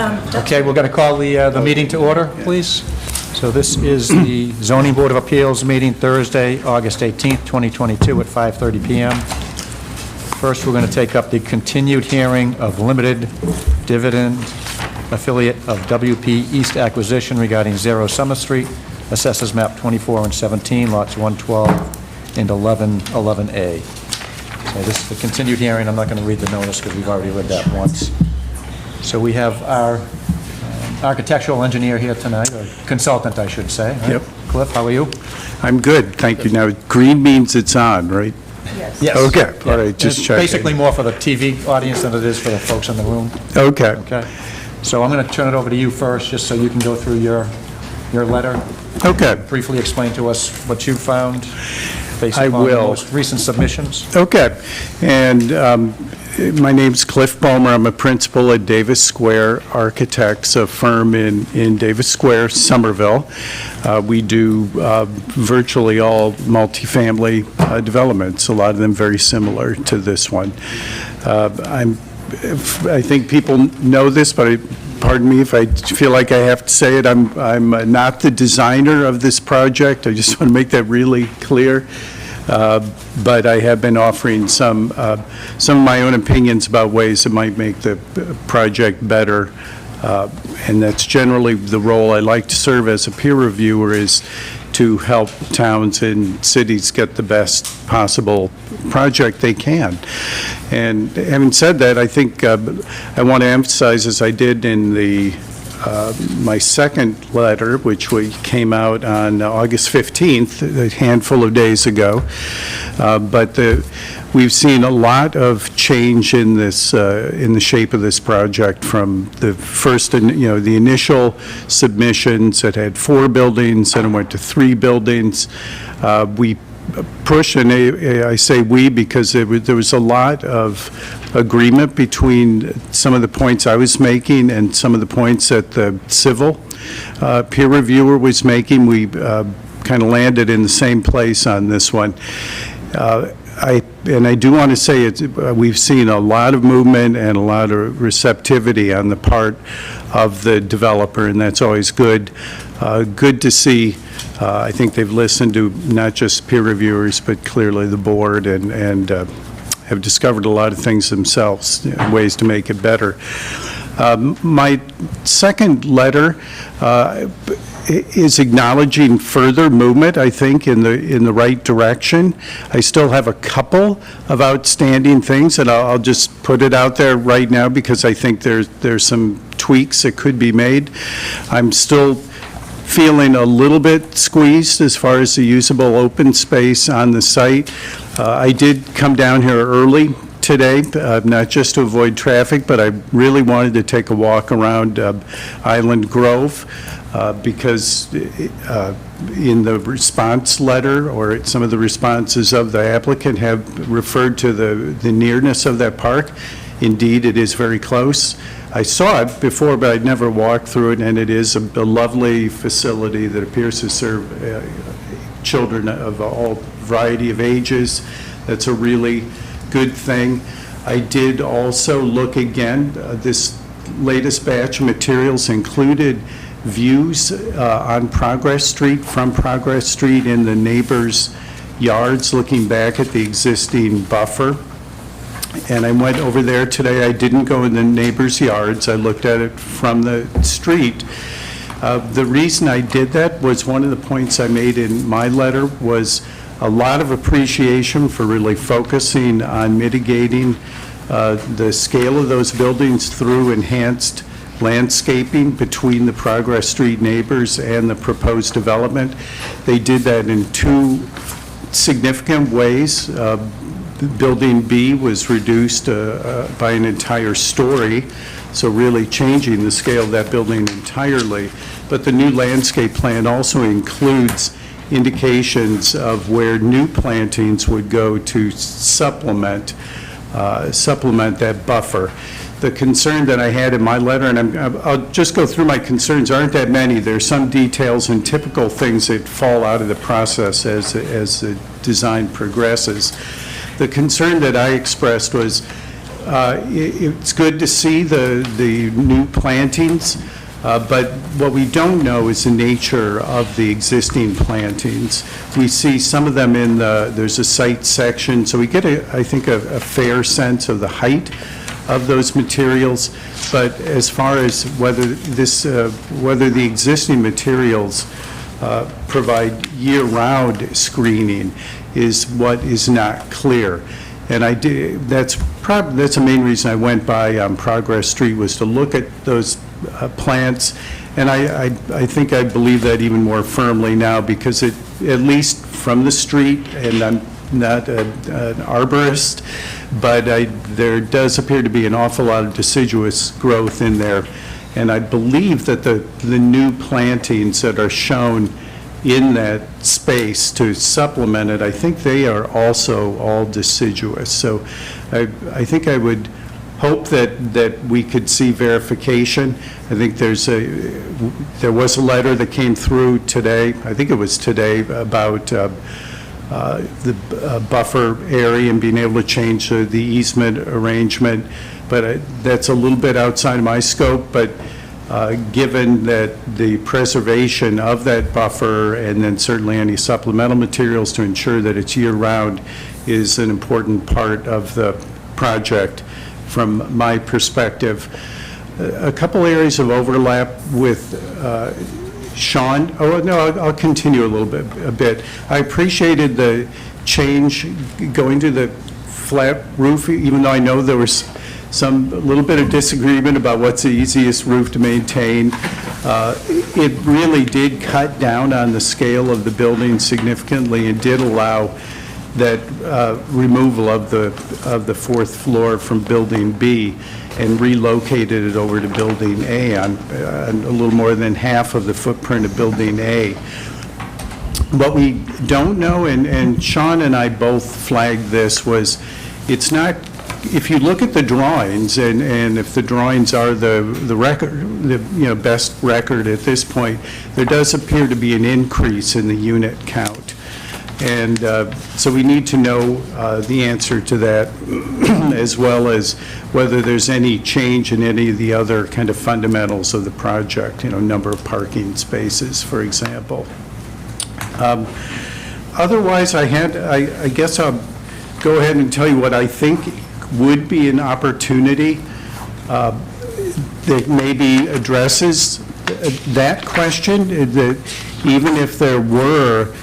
Okay, we're going to call the meeting to order, please. So this is the Zoning Board of Appeals meeting Thursday, August 18th, 2022 at 5:30 PM. First, we're going to take up the continued hearing of limited dividend affiliate of WP East Acquisition regarding 0 Summer Street, Assessors Map 24 and 17, lots 112 and 1111A. So this is the continued hearing. I'm not going to read the notice because we've already read that once. So we have our architectural engineer here tonight, or consultant, I should say. Right? Yep. Cliff, how are you? I'm good, thank you. Now, green means it's on, right? Yes. Okay, Yeah. all right, just It's checking. basically more for the TV audience than it is for the folks in the room. Okay. Okay. So I'm going to turn it over to you first, just so you can go through your letter. Okay. Briefly explain to us what you found based I upon the will. most recent submissions. Okay, and my name's Cliff Bomer. I'm a principal at Davis Square Architects, a firm in Davis Square, Somerville. We do virtually all multifamily developments, a lot of them very similar to this one. I think people know this, but pardon me if I feel like I have to say it, I'm not the designer of this project. I just want to make that really clear. But I have been offering some of my own opinions about ways that might make the project better. And that's generally the role I like to serve as a peer reviewer, is to help towns and cities get the best possible project they can. And having said that, I think I want to emphasize, as I did in my second letter, which came out on August 15th, a handful of days ago, but we've seen a lot of change in this, in the shape of this project from the first, the initial submissions that had 4 buildings, and it went to 3 buildings. We push, and I say we because there was a lot of agreement between some of the points I was making and some of the points that the civil peer reviewer was making. We kind of landed in the same place on this one. And I do want to say we've seen a lot of movement and a lot of receptivity on the part of the developer, and that's always good. Good to see. I think they've listened to not just peer reviewers, but clearly the board, and have discovered a lot of things themselves, ways to make it better. My second letter is acknowledging further movement, I think, in the right direction. I still have a couple of outstanding things, and I'll just put it out there right now because I think there's some tweaks that could be made. I'm still feeling a little bit squeezed as far as the usable open space on the site. I did come down here early today, not just to avoid traffic, but I really wanted to take a walk around Island Grove because in the response letter, or some of the responses of the applicant have referred to the nearness of that park. Indeed, it is very close. I saw it before, but I'd never walked through it, and it is a lovely facility that appears to serve children of all variety of ages. That's a really good thing. I did also look again. This latest batch of materials included views on Progress Street, from Progress Street in the neighbors' yards, looking back at the existing buffer. And I went over there today. I didn't go in the neighbors' yards. I looked at it from the street. The reason I did that was one of the points I made in my letter was a lot of appreciation for really focusing on mitigating the scale of those buildings through enhanced landscaping between the Progress Street neighbors and the proposed development. They did that in 2 significant ways. Building B was reduced by an entire story, so really changing the scale of that building entirely. But the new landscape plan also includes indications of where new plantings would go to supplement that buffer. The concern that I had in my letter, and I'll just go through my concerns, aren't that many. There's some details and typical things that fall out of the process as the design progresses. The concern that I expressed was It's good to see the new plantings, but what we don't know is the nature of the existing plantings. We see some of them there's a site section, so we get, I think, a fair sense of the height of those materials, but as far as whether the existing materials provide year-round screening is what is not clear. And that's the main reason I went by Progress Street, was to look at those plants, and I think I believe that even more firmly now, because at least from the street, and I'm not an arborist, but there does appear to be an awful lot of deciduous growth in there, and I believe that the new plantings that are shown in that space to supplement it, I think they are also all deciduous. So I think I would hope that we could see verification. I think there was a letter that came through today, I think it was today, about the buffer area and being able to change the easement arrangement, but that's a little bit outside of my scope, but given that the preservation of that buffer and then certainly any supplemental materials to ensure that it's year-round is an important part of the project from my perspective. A couple areas of overlap with Sean. Oh, no, I'll continue a bit. I appreciated the change going to the flat roof, even though I know there was a little bit of disagreement about what's the easiest roof to maintain. It really did cut down on the scale of the building significantly and did allow that removal of the fourth floor from Building B and relocated it over to Building A on a little more than half of the footprint of Building A. What we don't know, and Sean and I both flagged this, was it's not, if you look at the drawings, and if the drawings are the record, the best record at this point, there does appear to be an increase in the unit count. And so we need to know the answer to that, as well as whether there's any change in any of the other kind of fundamentals of the project, number of parking spaces, for example. Otherwise, I guess I'll go ahead and tell you what I think would be an opportunity that maybe addresses that question, that even if there were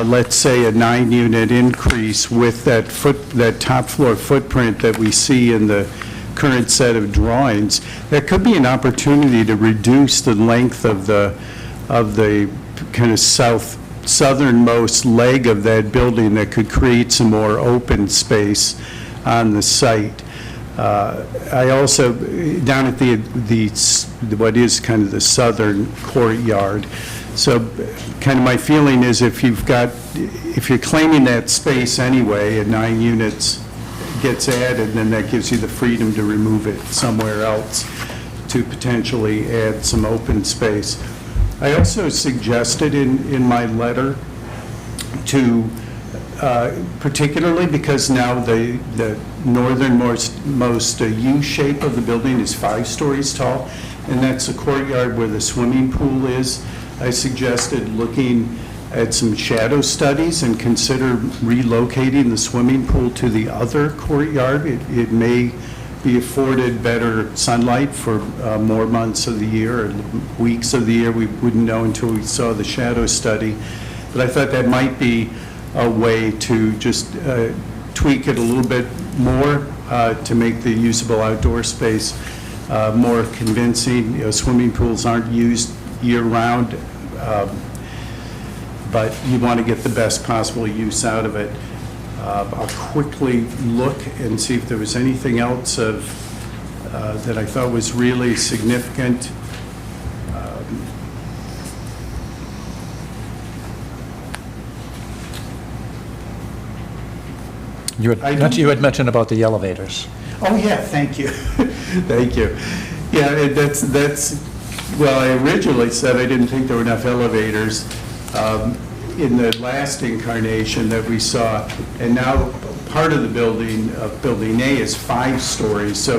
let's say a 9-unit increase with that top floor footprint that we see in the current set of drawings, there could be an opportunity to reduce the length of the kind of southernmost leg of that building that could create some more open space on the site. I also, down at what is kind of the southern courtyard, so kind of my feeling is if you're claiming that space anyway, and 9 units gets added, then that gives you the freedom to remove it somewhere else to potentially add some open space. I also suggested in my letter to, particularly because now the northernmost U shape of the building is 5 stories tall, and that's the courtyard where the swimming pool is. I suggested looking at some shadow studies and consider relocating the swimming pool to the other courtyard. It may be afforded better sunlight for more months of the year or weeks of the year. We wouldn't know until we saw the shadow study. But I thought that might be a way to just tweak it a little bit more to make the usable outdoor space more convincing. Swimming pools aren't used year-round, but you want to get the best possible use out of it. I'll quickly look and see if there was anything else that I thought was really significant. You had mentioned about the elevators. Oh, yeah, thank you. Thank you. Yeah, that's well, I originally said I didn't think there were enough elevators. in the last incarnation that we saw, and now part of the building, Building A, is 5 stories. So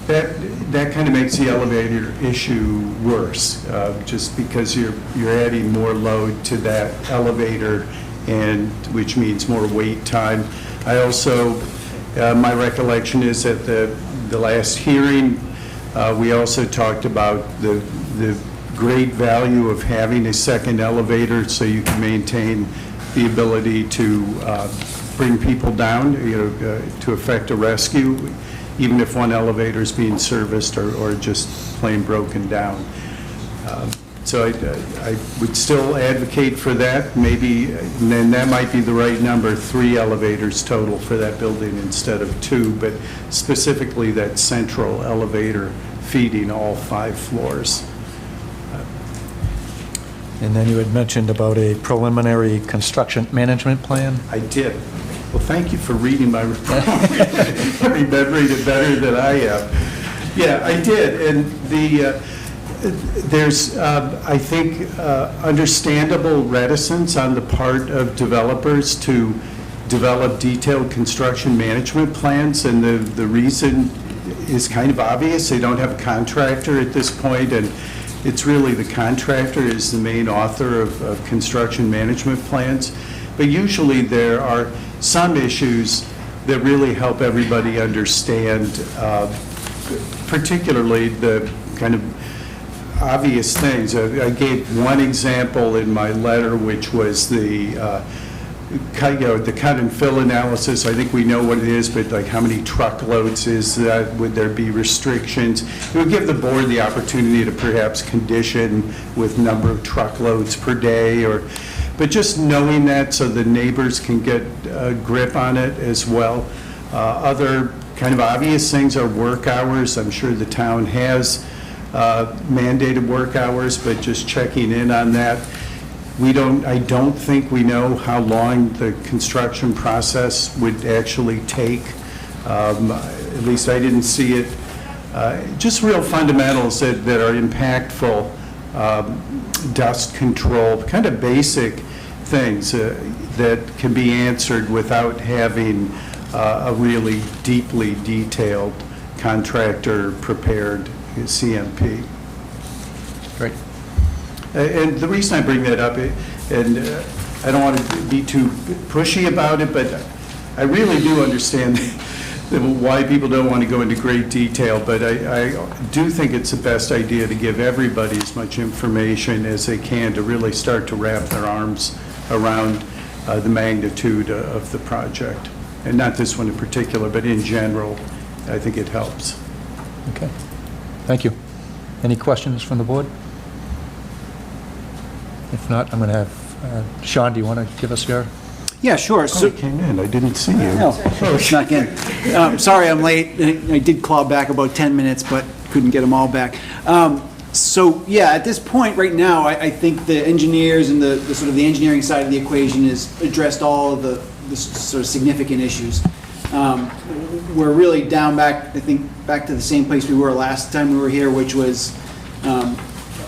that kind of makes the elevator issue worse, just because you're adding more load to that elevator, and which means more wait time. I also, my recollection is at the last hearing, we also talked about the great value of having a second elevator so you can maintain the ability to bring people down, to effect a rescue, even if one elevator is being serviced or just plain broken down. So I would still advocate for that. Maybe, and then that might be the right number, 3 elevators total for that building instead of 2, but specifically that central elevator feeding all 5 floors. And then you had mentioned about a preliminary construction management plan. I did. Well, thank you for reading my report. Remembering it better than I am. Yeah, I did. And there's, I think, understandable reticence on the part of developers to develop detailed construction management plans, and the reason is kind of obvious. They don't have a contractor at this point, and it's really the contractor is the main author of construction management plans. But usually there are some issues that really help everybody understand, particularly the kind of obvious things. I gave one example in my letter, which was the cut and fill analysis. I think we know what it is, but like how many truckloads is that? Would there be restrictions? It would give the board the opportunity to perhaps condition with number of truckloads per day, but just knowing that so the neighbors can get a grip on it as well. Other kind of obvious things are work hours. I'm sure the town has mandated work hours, but just checking in on that. I don't think we know how long the construction process would actually take. At least I didn't see it. Just real fundamentals that are impactful, dust control, kind of basic things that can be answered without having a really deeply detailed contractor-prepared CMP. Great. And the reason I bring that up, and I don't want to be too pushy about it, but I really do understand why people don't want to go into great detail, but I do think it's the best idea to give everybody as much information as they can to really start to wrap their arms around the magnitude of the project. And not this one in particular, but in general, I think it helps. Okay. Thank you. Any questions from the board? If not, I'm going to have, Sean, do you want to give us your? Yeah, sure. So you came in, I didn't see you. Oh, snuck in. Sorry I'm late. I did claw back about 10 minutes, but couldn't get them all back. So, yeah, at this point right now, I think the engineers and the sort of the engineering side of the equation has addressed all of the sort of significant issues. We're really down back, I think, back to the same place we were last time we were here, which was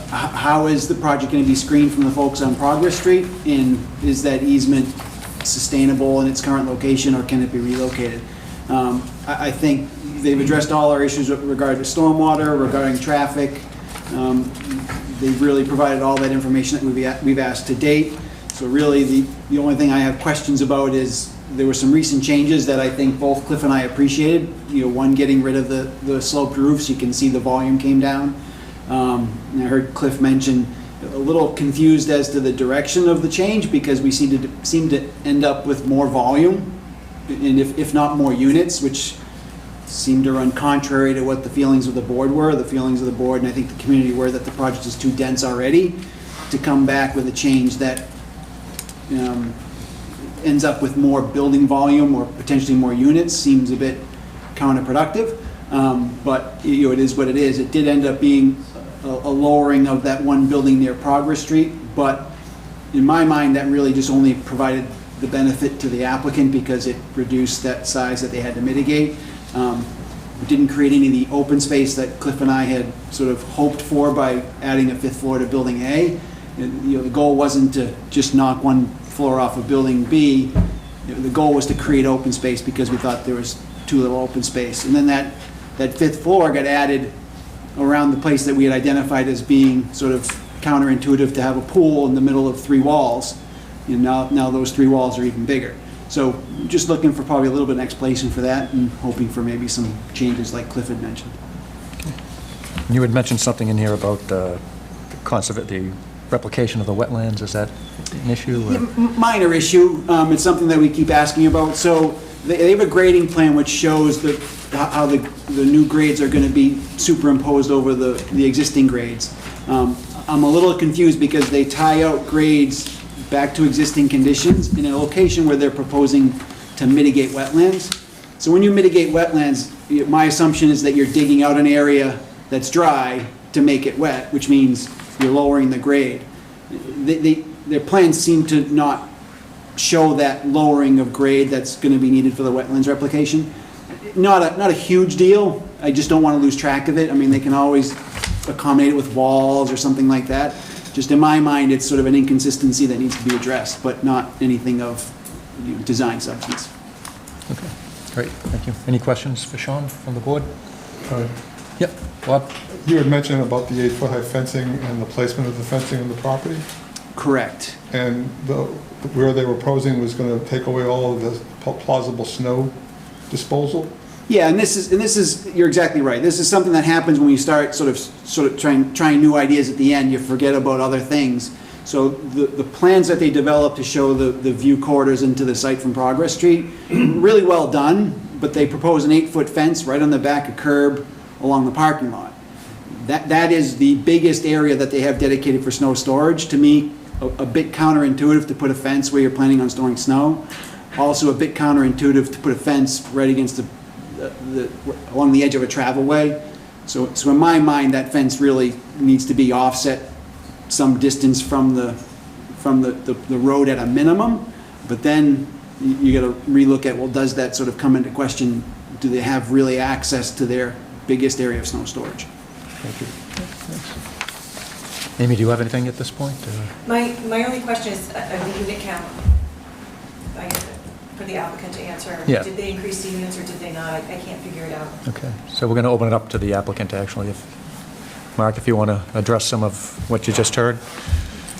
how is the project going to be screened from the folks on Progress Street? And is that easement sustainable in its current location, or can it be relocated? I think they've addressed all our issues with regard to stormwater, regarding traffic. They've really provided all that information that we've asked to date. So really, the only thing I have questions about is there were some recent changes that I think both Cliff and I appreciated. One, getting rid of the sloped roofs. You can see the volume came down. And I heard Cliff mention a little confused as to the direction of the change, because we seem to end up with more volume, and if not more units, which seemed to run contrary to what the feelings of the board were. The feelings of the board, and I think the community, were that the project is too dense already. To come back with a change that ends up with more building volume or potentially more units seems a bit counterproductive. But it is what it is. It did end up being a lowering of that one building near Progress Street, but in my mind that really just only provided the benefit to the applicant because it reduced that size that they had to mitigate. It didn't create any of the open space that Cliff and I had sort of hoped for by adding a 5th floor to Building A. The goal wasn't to just knock one floor off of Building B, the goal was to create open space because we thought there was too little open space. And then that 5th floor got added around the place that we had identified as being sort of counterintuitive to have a pool in the middle of 3 walls. And now those 3 walls are even bigger. So just looking for probably a little bit of an explanation for that and hoping for maybe some changes like Cliff had mentioned. You had mentioned something in here about the replication of the wetlands. Is that an issue? Or? Minor issue. It's something that we keep asking about. So they have a grading plan which shows how the new grades are going to be superimposed over the existing grades. I'm a little confused because they tie out grades back to existing conditions in a location where they're proposing to mitigate wetlands. So when you mitigate wetlands, my assumption is that you're digging out an area that's dry to make it wet, which means you're lowering the grade. Their plans seem to not show that lowering of grade that's going to be needed for the wetlands replication. Not a huge deal. I just don't want to lose track of it. I mean, they can always accommodate it with walls or something like that. Just in my mind, it's sort of an inconsistency that needs to be addressed, but not anything of design substance. Okay, great, thank you. Any questions for Sean from the board? Yep, Bob? You had mentioned about the 8-foot high fencing and the placement of the fencing on the property, Correct. and where they were proposing was going to take away all of the plausible snow disposal. Yeah, and this is you're exactly right. This is something that happens when you start sort of trying new ideas at the end. You forget about other things. So the plans that they developed to show the view corridors into the site from Progress Street, really well done, but they propose an 8-foot fence right on the back of curb along the parking lot. That is the biggest area that they have dedicated for snow storage. To me, a bit counterintuitive to put a fence where you're planning on storing snow. Also a bit counterintuitive to put a fence right against along the edge of a travel way. So in my mind, that fence really needs to be offset some distance from the road at a minimum. But then you got to relook at, well, does that sort of come into question? Do they have really access to their biggest area of snow storage? Thank you. Amy, do you have anything at this point? My only question is the unit count. For the applicant to answer. Yeah. Did they increase the units or did they not? I can't figure it out. Okay, so we're going to open it up to the applicant, actually. Mark, if you want to address some of what you just heard.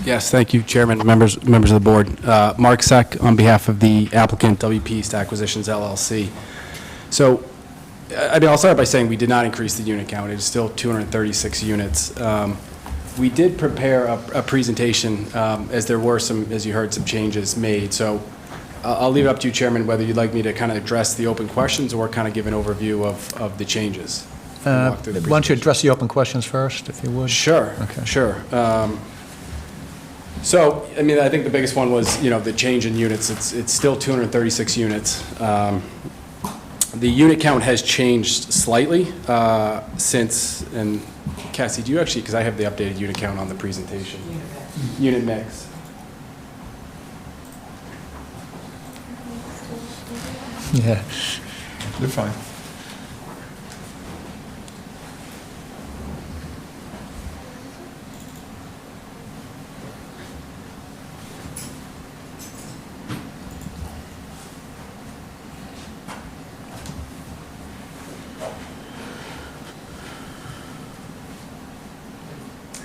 Yes, thank you, Chairman, members of the board. Mark Seck on behalf of the applicant, WP East Acquisitions, LLC. So, I mean, I'll start by saying we did not increase the unit count. It is still 236 units. We did prepare a presentation, as there were some, as you heard, some changes made. So, I'll leave it up to you, Chairman, whether you'd like me to kind of address the open questions or kind of give an overview of the changes. Why don't you address the open questions first, if you would? Sure, Okay. sure. So, I mean, I think the biggest one was, the change in units. It's still 236 units. The unit count has changed slightly since, and Cassie, do you actually, because I have the updated unit count on the presentation. Unit mix. Yeah. You're fine.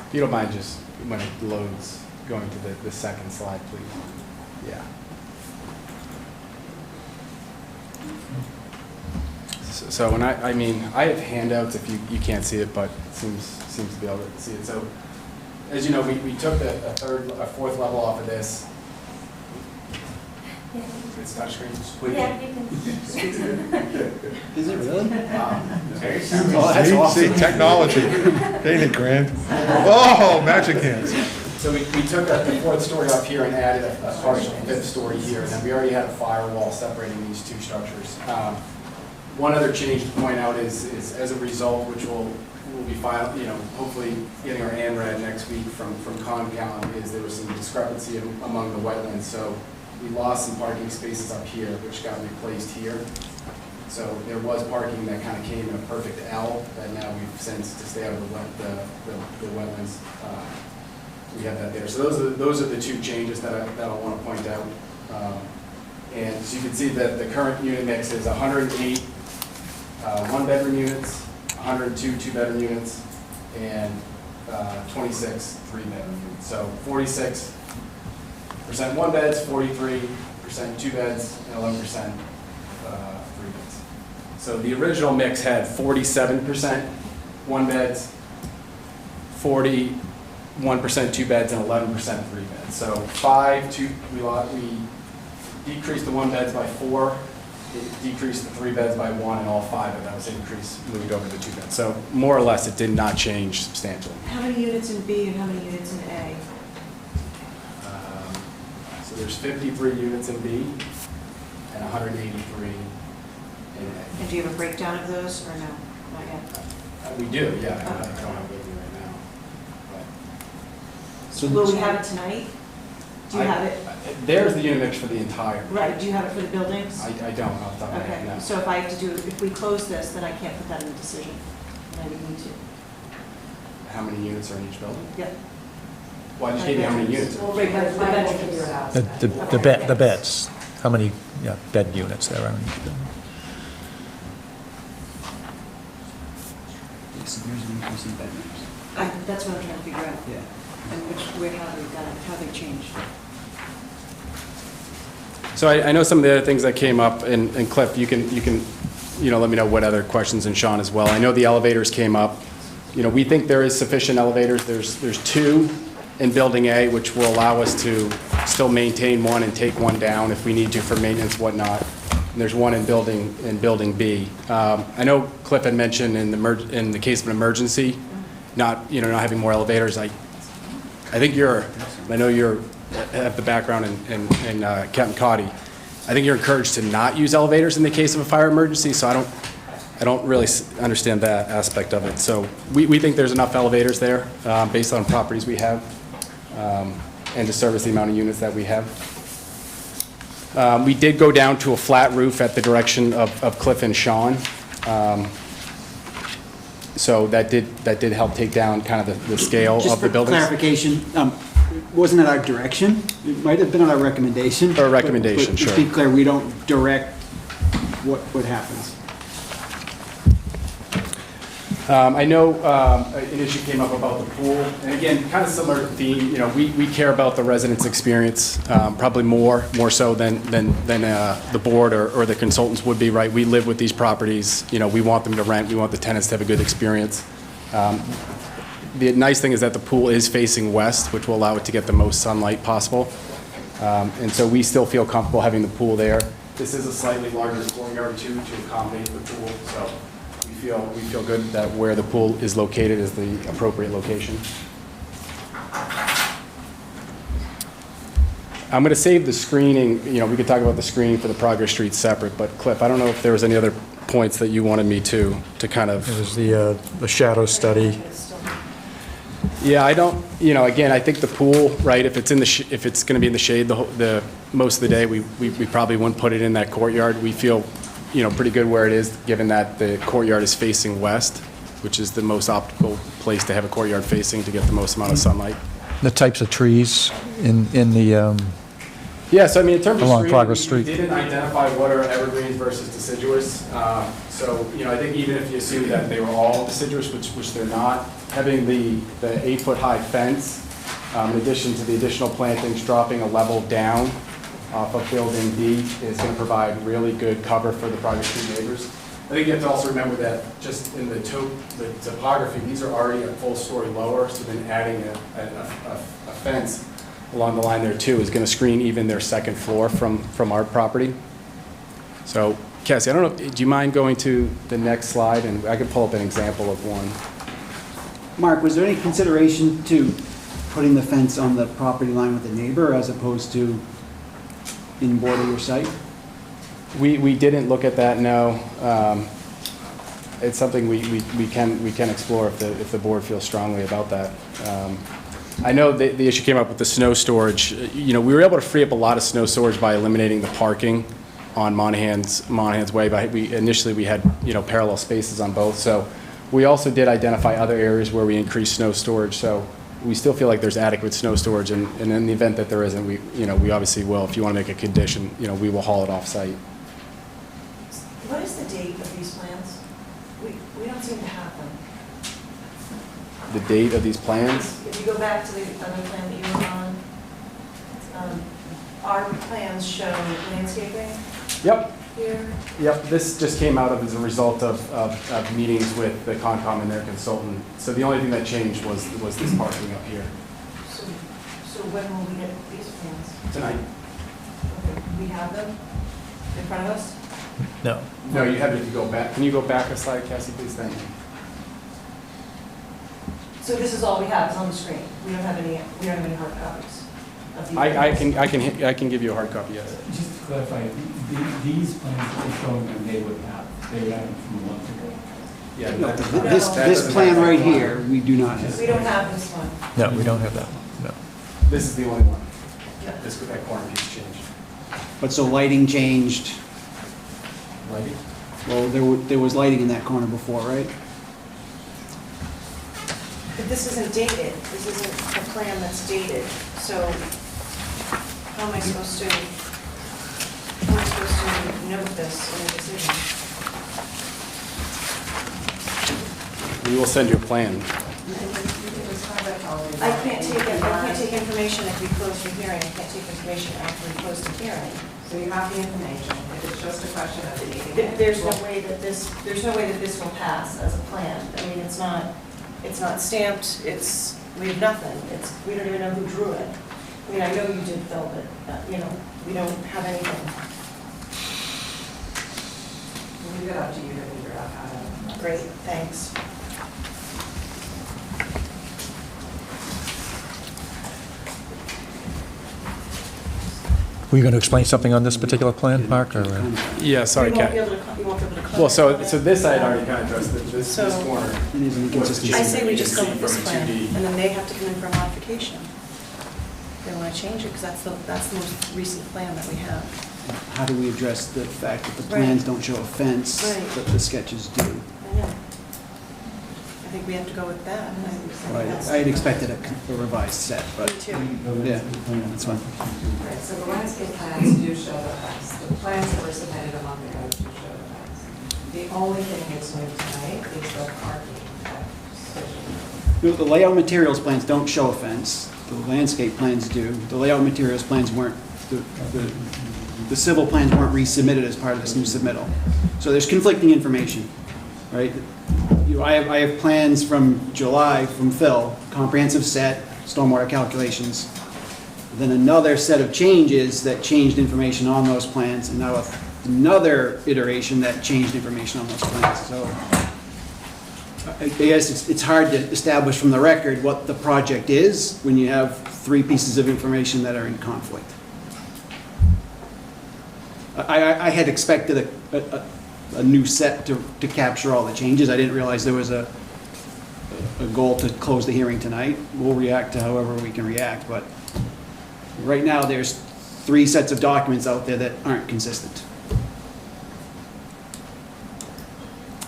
If you don't mind, just when it loads, going to the second slide, please. Yeah. So when I mean, I have handouts if you can't see it, but it seems to be able to see it. So as you know, we took a fourth level off of this. Yeah. It's touchscreen. Yeah, you can. Is it really? Wow. Oh, that's awesome. See, technology. Ain't it grand? Oh, magic hands. So we took the fourth story up here and added a partial fifth story here, and then we already had a firewall separating these two structures. One other change to point out is as a result, which we'll be filed, hopefully getting our ANRAD next week from Concom, is there was some discrepancy among the wetlands. So we lost some parking spaces up here, which got replaced here. So there was parking that kind of came in a perfect L that now we've since to stay out of the wetlands we have that there. So those are the two changes that I want to point out. And as you can see, that the current unit mix is 108 one-bedroom units, 102 two-bedroom units, and 26 three-bedroom units. So 46% one beds, 43% two beds, and 11% three beds. So the original mix had 47% one beds, 41% two beds, and 11% three beds. So we decreased the one beds by 4, it decreased the three beds by 1, and all 5 of those increased moved over to two beds. So more or less, it did not change substantially. How many units in B and how many units in A? So there's 53 units in B and 183 in And do you have a breakdown of those or no? Not yet. A. We do, yeah. I Okay. don't have it with me right now. So Will we have it tonight? Do you have it? There's the unit mix for the entire. Right, do you have it for the buildings? I don't off the top of my head, Okay, no. so if I have to do, if we close this, then I can't put that in the decision. And I would need to. How many units are in each building? Yep. Well, I just gave you how many units. Well, right, but the bedrooms. The beds, how many bed units there are in each building? Yes, there's an increase in bedrooms. That's what I'm trying to figure out. Yeah. And how they changed. So I know some of the other things that came up, and Cliff, you can let me know what other questions, and Sean as well. I know the elevators came up. We think there is sufficient elevators. There's 2 in Building A, which will allow us to still maintain one and take one down if we need to for maintenance, whatnot. And there's 1 in Building B. I know Cliff had mentioned in the case of an emergency, not having more elevators. I think I know you have the background in Captain Cotty. I think you're encouraged to not use elevators in the case of a fire emergency, so I don't really understand that aspect of it. So we think there's enough elevators there based on properties we have and to service the amount of units that we have. We did go down to a flat roof at the direction of Cliff and Sean. So that did help take down kind of the scale of the buildings. Just for clarification, wasn't it our direction? It might have been our recommendation. Or recommendation, but sure. To be clear, we don't direct what happens. I know an issue came up about the pool, and again, kind of similar theme. We care about the residents' experience, probably more so than the board or the consultants would be. Right? We live with these properties. We want them to rent. We want the tenants to have a good experience. The nice thing is that the pool is facing west, which will allow it to get the most sunlight possible. And so we still feel comfortable having the pool there. This is a slightly larger courtyard too to accommodate the pool. So we feel good that where the pool is located is the appropriate location. I'm going to save the screening. We could talk about the screening for the Progress Street separate, but Cliff, I don't know if there was any other points that you wanted me to kind of. It was the shadow study. Yeah, I don't. Again, I think the pool, right? If it's if it's going to be in the shade the most of the day, we probably wouldn't put it in that courtyard. We feel, pretty good where it is, given that the courtyard is facing west, which is the most optimal place to have a courtyard facing to get the most amount of sunlight. The types of trees in the, Yeah, so in terms of along screening, Progress Street. we didn't identify what are evergreens versus deciduous. So, I think even if you assume that they were all deciduous, which they're not, having the 8-foot-high fence, in addition to the additional plantings, dropping a level down off of Building D is going to provide really good cover for the Progress Street neighbors. I think you have to also remember that just in the topography, these are already a full story lower, so then adding a fence along the line there too is going to screen even their second floor from our property. So, Cassie, I don't know, do you mind going to the next slide? And I could pull up an example of one. Mark, was there any consideration to putting the fence on the property line with the neighbor as opposed to in border your site? We didn't look at that, no. It's something we can explore if the board feels strongly about that. I know the issue came up with the snow storage. We were able to free up a lot of snow storage by eliminating the parking on Monahan's Way. But initially we had parallel spaces on both. So we also did identify other areas where we increased snow storage. So we still feel like there's adequate snow storage, and in the event that there isn't, we obviously will, if you want to make a condition, we will haul it off-site. What is the date of these plans? We don't seem to have them. The date of these plans? If you go back to the other plan that you were on, our plans show landscaping Yep. here. Yep, this just came out as a result of meetings with the Concom and their consultant. So the only thing that changed was this parking up here. So when will we get these plans? Tonight? Okay, we have them in front of us? No. No, you have to go back. Can you go back a slide, Cassie, please? Thank you. So this is all we have, it's on the screen. We don't have any hard copies of these. I can give you a hard copy, yes. Just to clarify, these plans that you're showing them, they would have them from a month ago. Yeah, No, that- this plan right here, we do not have. We don't have this one. No, we don't have that, no. This is the only one. Yeah. That corner piece changed. But so lighting changed, Lighting? well, there was lighting in that corner before, right? But this isn't dated, this isn't a plan that's dated, so how am I supposed to note this in a decision? We will send you a plan. I can't take information if we close the hearing, I can't take information after we close the hearing. So you have the information, if it's just a question of the dating. There's no way that this will pass as a plan. I mean, it's not stamped, we have nothing, we don't even know who drew it. I mean, I know you did, Phil, but, we don't have anything. We'll leave it up to you to figure out how to. Great, thanks. Were you going to explain something on this particular plan, Mark, or? Yeah, sorry, You won't be Kat. able to comment. Well, so this I had already kind of addressed, this So- corner. It is an inconsistency. I say we just go with this From plan, 2D. and then they have to come in for a modification. They want to change it, because that's the most recent plan that we have. How do we address the fact that the Right. plans don't show a fence, Right. but the sketches do? I know. I think we have to go with that. I had expected a revised set, but, Me too. yeah, that's fine. Right, so the landscape plans do show the fence. The plans that were submitted a month ago do show the fence. The only thing that's new tonight is the parking decision. The layout materials plans don't show a fence, the landscape plans do. The layout materials plans weren't, the civil plans weren't resubmitted as part of this new submittal. So there's conflicting information, right? I have plans from July from Phil, comprehensive set, stormwater calculations. Then another set of changes that changed information on those plans, and now another iteration that changed information on those plans. So I guess it's hard to establish from the record what the project is when you have three pieces of information that are in conflict. I had expected a new set to capture all the changes. I didn't realize there was a goal to close the hearing tonight. We'll react to however we can react, but right now, there's three sets of documents out there that aren't consistent.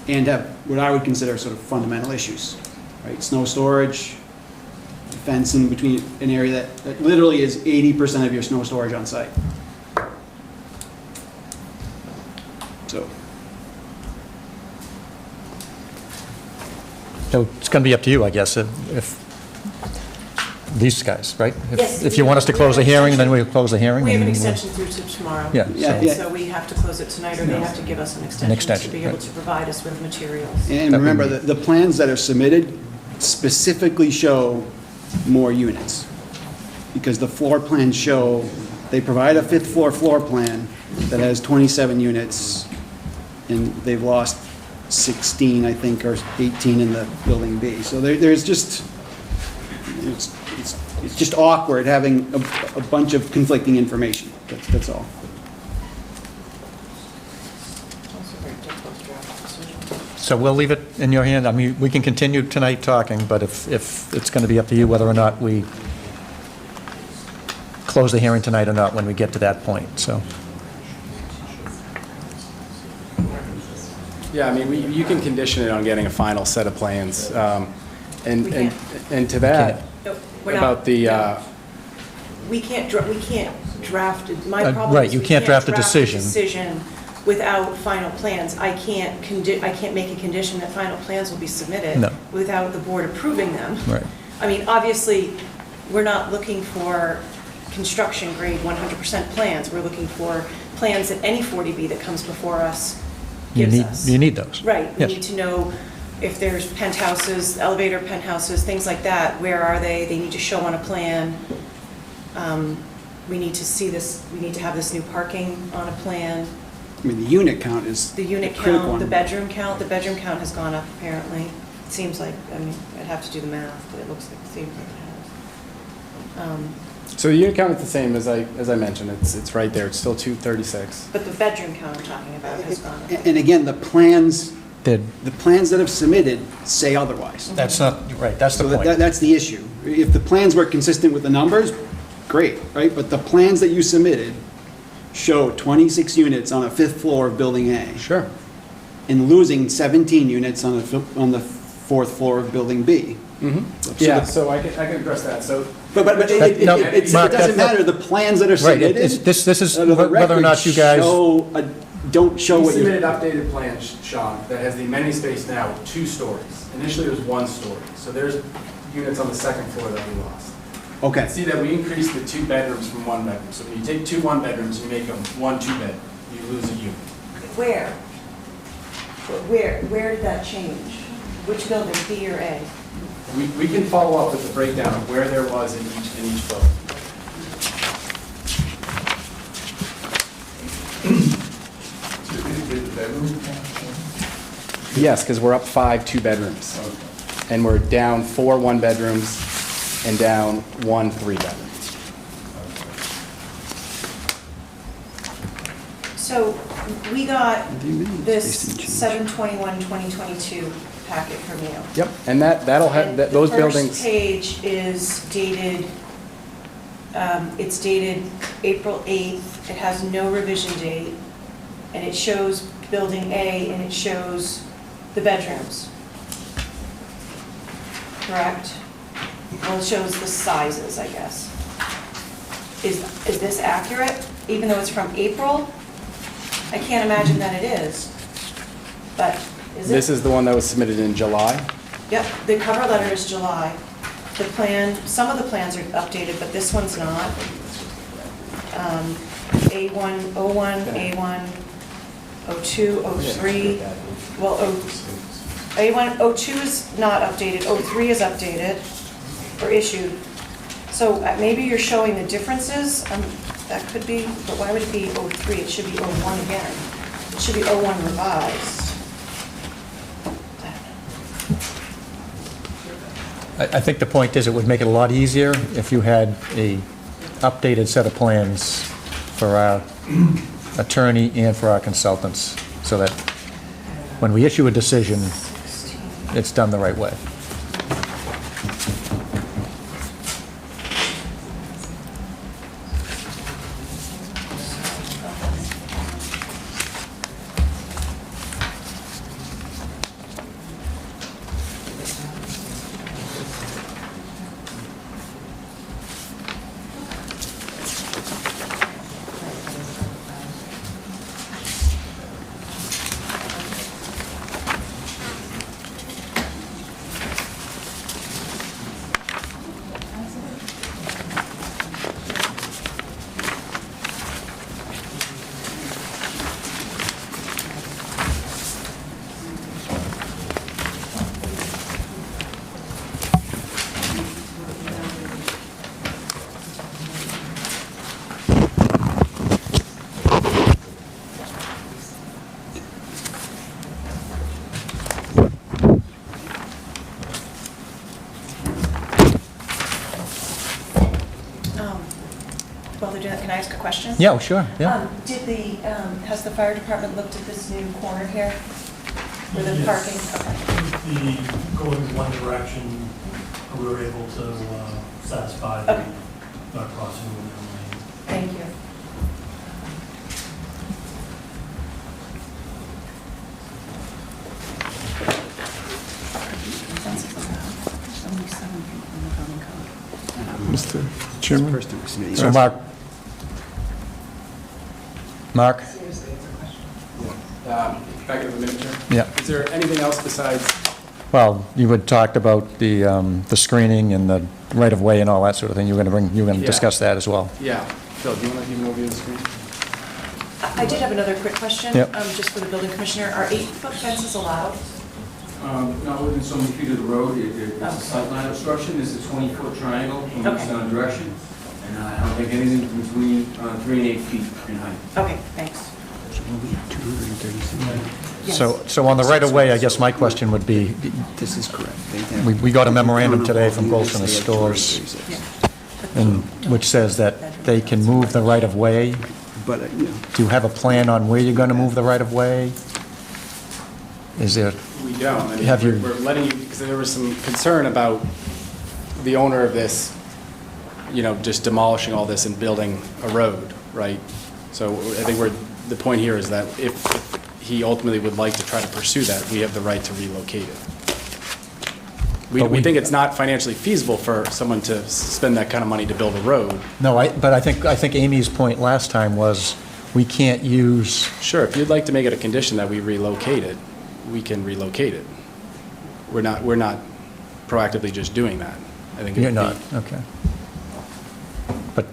And have what I would consider sort of fundamental issues, right? Snow storage, fence in between an area that literally is 80% of your snow storage on site. So, So it's going to be up to you, I guess, if these guys, right? Yes. If you want us to close the hearing, then we'll close the hearing. We have an and we'll- extension through to tomorrow. Yeah, Yeah, And yeah. so we have to close it tonight, or they have to give us an extension to extension, be able right. to provide us with materials. and remember, the plans that are submitted specifically show more units. Because the floor plans show, they provide a fifth floor plan that has 27 units, and they've lost 16, I think, or 18 in the building B. So there's just, it's just awkward having a bunch of conflicting information. That's all. Also very difficult to draft a decision. So we'll leave it in your hand. I mean, we can continue tonight talking, but if it's going to be up to you whether or not we close the hearing tonight or not when we get to that point, so. Yeah, I mean, you can condition it on getting a final set of plans. We can. And to that, No, we're not. About the, We can't draft, my Right, problem is you we can't draft a a decision. decision without final plans. I can't make a condition that final plans will be submitted No. without the board approving them. Right. I mean, obviously, we're not looking for construction grade 100% plans. We're looking for plans that any 40B that comes before us gives us. You need those. Right, we Yes. need to know if there's penthouses, elevator penthouses, things like that, where are they? They need to show on a plan. We need to see this, we need to have this new parking on a plan. I mean, the unit count is The unit critical count, one. the bedroom count has gone up apparently. It seems like, I mean, I'd have to do the math, but it seems like it has. so the unit count is the same as I mentioned. It's right there. It's still 236. But the bedroom count I'm talking about has gone up. And again, the plans Did- that have submitted say otherwise. That's not, right, that's the So point. that's the issue. If the plans were consistent with the numbers, great, right? But the plans that you submitted show 26 units on a fifth floor of Building A Sure. and losing 17 units on the fourth floor of Building B. Yeah, so I can address that. So But No, it Mark, doesn't matter, the plans that are Right, submitted. this is out of the whether or not record you guys, don't show we what you're. submitted updated plans, Sean, that has the amenity space now with 2 stories. Initially, it was 1 story. So there's units on the second floor that we lost. Okay, See that we increased the 2 bedrooms from 1 bedroom. So when you take 2 1-bedrooms, you make them 1 2-bed, you lose a unit. Where? Where did that change? Which building, B or A? We can follow up with the breakdown of where there was in each building. Did the bedroom count? Yes, because we're up 5 2-bedrooms. And we're down 4 1-bedrooms and down 1 3-bedroom. So we got this Based on change. 7/21/2022 packet from you. Yep, and that'll have, And those The first buildings, page is dated, it's dated April 8th. It has no revision date, and it shows Building A, and it shows the bedrooms. Correct? Well, it shows the sizes, I guess. Is this accurate, even though it's from April? I can't imagine that it is, but is it? this is the one that was submitted in July. Yep, the cover letter is July. The plan, some of the plans are updated, but this one's not. A1, 01, A1, 02, 03, well, A1, 02 is not updated, 03 is updated or issued. So maybe you're showing the differences, that could be, but why would it be 03? It should be 01 again. It should be 01 revised. I think the point is it would make it a lot easier if you had a updated set of plans for our attorney and for our consultants, so that when we issue a decision, it's done the right way. While they're doing that, can I ask a question? Yeah, sure, yeah. Has the fire department looked at this new corner here? Where the Yes. parking, okay. The going one direction, we were able to satisfy the Okay. not crossing the lane. Thank you. Only 7 people in the building code. Chairman? So Mark? Seriously, it's a question. If I could have a minute, Chair? Yeah. Is there anything else besides, Well, you had talked about the screening and the right-of-way and all that sort of thing. You were going to Yeah. discuss that as well. yeah, Phil, do you want to give an overview of the screen? I did have another quick question, Yep. just for the building commissioner. Are 8-foot fences allowed? Not within so many feet of the road, it's a sightline obstruction, it's a 20-foot triangle in Okay. each direction, and I don't think anything between 3 and 8 feet in height. Okay, thanks. Yes. So on the right-of-way, I guess my question would be, This is correct. we got a memorandum today from Goldston Stores, and which says that they can move the right-of-way. But, Do you have a plan on where you're going to move the right-of-way? Is there, We don't. I mean, Have you- we're letting you, because there was some concern about the owner of this, just demolishing all this and building a road, right? So I think the point here is that if he ultimately would like to try to pursue that, we have the right to relocate it. But We we- think it's not financially feasible for someone to spend that kind of money to build a road. no, but I think Amy's point last time was, we can't use, Sure, if you'd like to make it a condition that we relocate it, we can relocate it. We're not proactively just doing that. I think you're it'd not, be- okay. But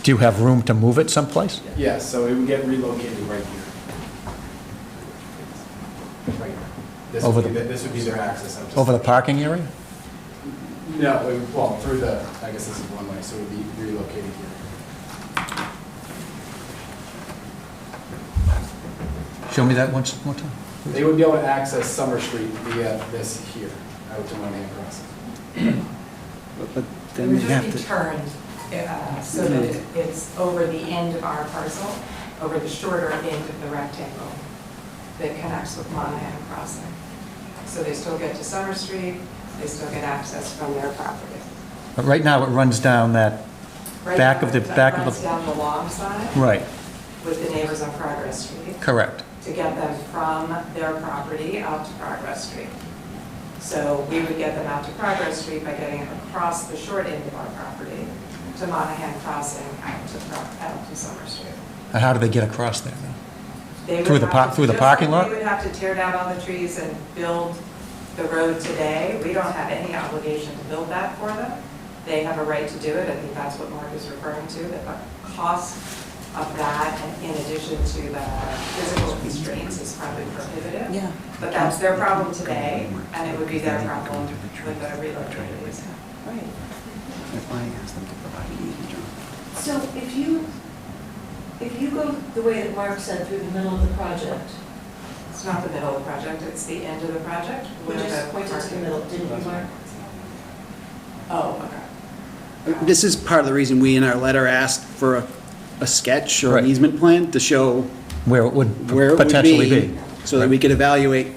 do you have room to move it someplace? Yes, so it would get relocated right here. Right here. This Over would be, the- this would be their access. up to- Over the parking area? No, well, through the, I guess this is one way, so it would be relocated here. Show me that once more time. They would be able to access Summer Street via this here, out to Monahan Crossing. but It then would we just have be to, turned so that it's over the end of our parcel, over the shorter end of the rectangle that connects with Monahan Crossing. So they still get to Summer Street, they still get access from their property. But right now, it runs down that, Right Back now, of the- it back of runs the- down the long side right, with the neighbors on Progress Street correct. to get them from their property out to Progress Street. So we would get them out to Progress Street by getting across the short end of our property to Monahan Crossing out to Summer Street. And how do they get across there now? They would Through the have par- to- through the just parking like lot? They would have to tear down all the trees and build the road today. We don't have any obligation to build that for them. They have a right to do it. I think that's what Mark is referring to, that the cost of that, and in addition to the physical constraints, is probably prohibitive. Yeah. But that's their problem today, and it would be their problem with the relocated easement. Right. that's why I asked them to provide an easement, John. So if you go the way that Mark said, through the middle of the project, It's not the middle of the project, it's the end of the project. we where just the pointed to the parking- middle, didn't we, Mark? Oh, okay. This is part of the reason we in our letter asked for a sketch or Right. an easement plan to show Where it would where it would potentially be, be, so that we could evaluate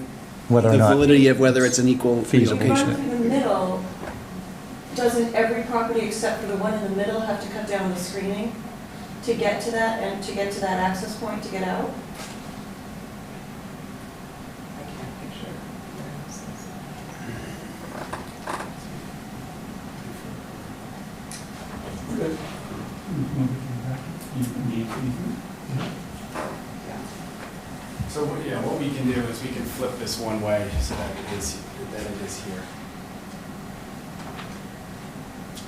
whether or the not. validity of whether it's an equal Feasible. If you relocation. run through the middle, doesn't every property except for the one in the middle have to cut down the screening to get to that, and to get to that access point to get out? I can't picture where this is. You need easement? So, what we can do is we can flip this one way so that it is here.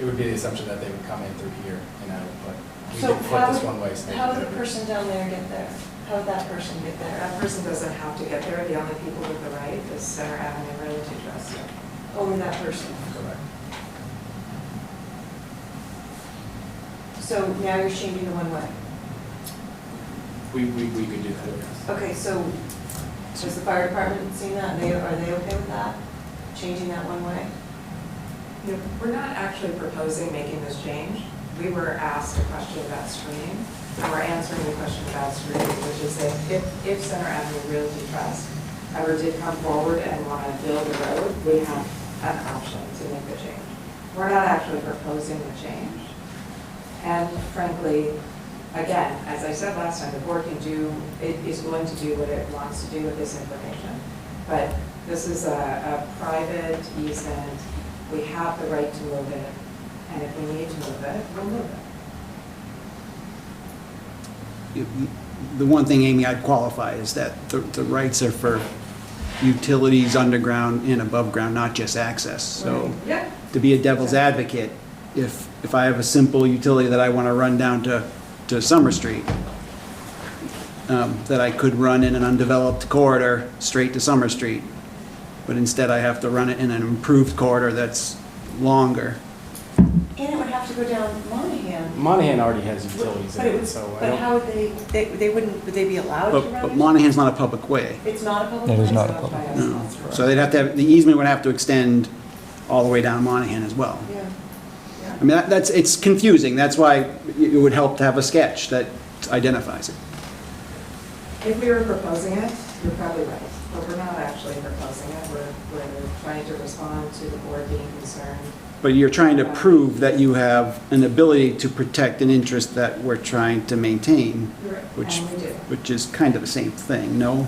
It would be the assumption that they would come in through here and out, but we So can flip this one way. so they how can would the get person down there get there? How would that person get there? That person doesn't have to get there, the only people with the right is Center Avenue Realty Trust. Only that person. Correct. So now you're changing the one way. We could do that, yes. Okay, so has the fire department seen that? Are they okay with that? Changing that one way? Yeah, we're not actually proposing making this change. We were asked a question about screening, and we're answering the question about screening, which is that if Center Avenue Realty Trust ever did come forward and want to build a road, we have an option to make the change. We're not actually proposing the change. And frankly, again, as I said last time, the board is going to do what it wants to do with this information. But this is a private easement. We have the right to move it. And if we need to move it, we'll move it. The one thing, Amy, I'd qualify is that the rights are for utilities underground and above ground, not just access. So Yeah. to be a devil's advocate, if I have a simple utility that I want to run down to Summer Street, that I could run in an undeveloped corridor straight to Summer Street, but instead I have to run it in an improved corridor that's longer. And it would have to go down Monahan. Monahan already has utilities But in it it, would, so I but don't... how would they wouldn't, would they be allowed to run But it? Monahan's not a public way. It's not a public. It is way? not a public. No. So they'd have to have, the easement would have to extend all the way down Monahan as well. Yeah. I mean, it's confusing. That's why it would help to have a sketch that identifies it. If we were proposing it, you're probably right, but we're not actually proposing it. We're trying to respond to the board being concerned. But you're trying to prove that you have an ability to protect an interest that we're trying to maintain, which, And we do. which is kind of the same thing, no?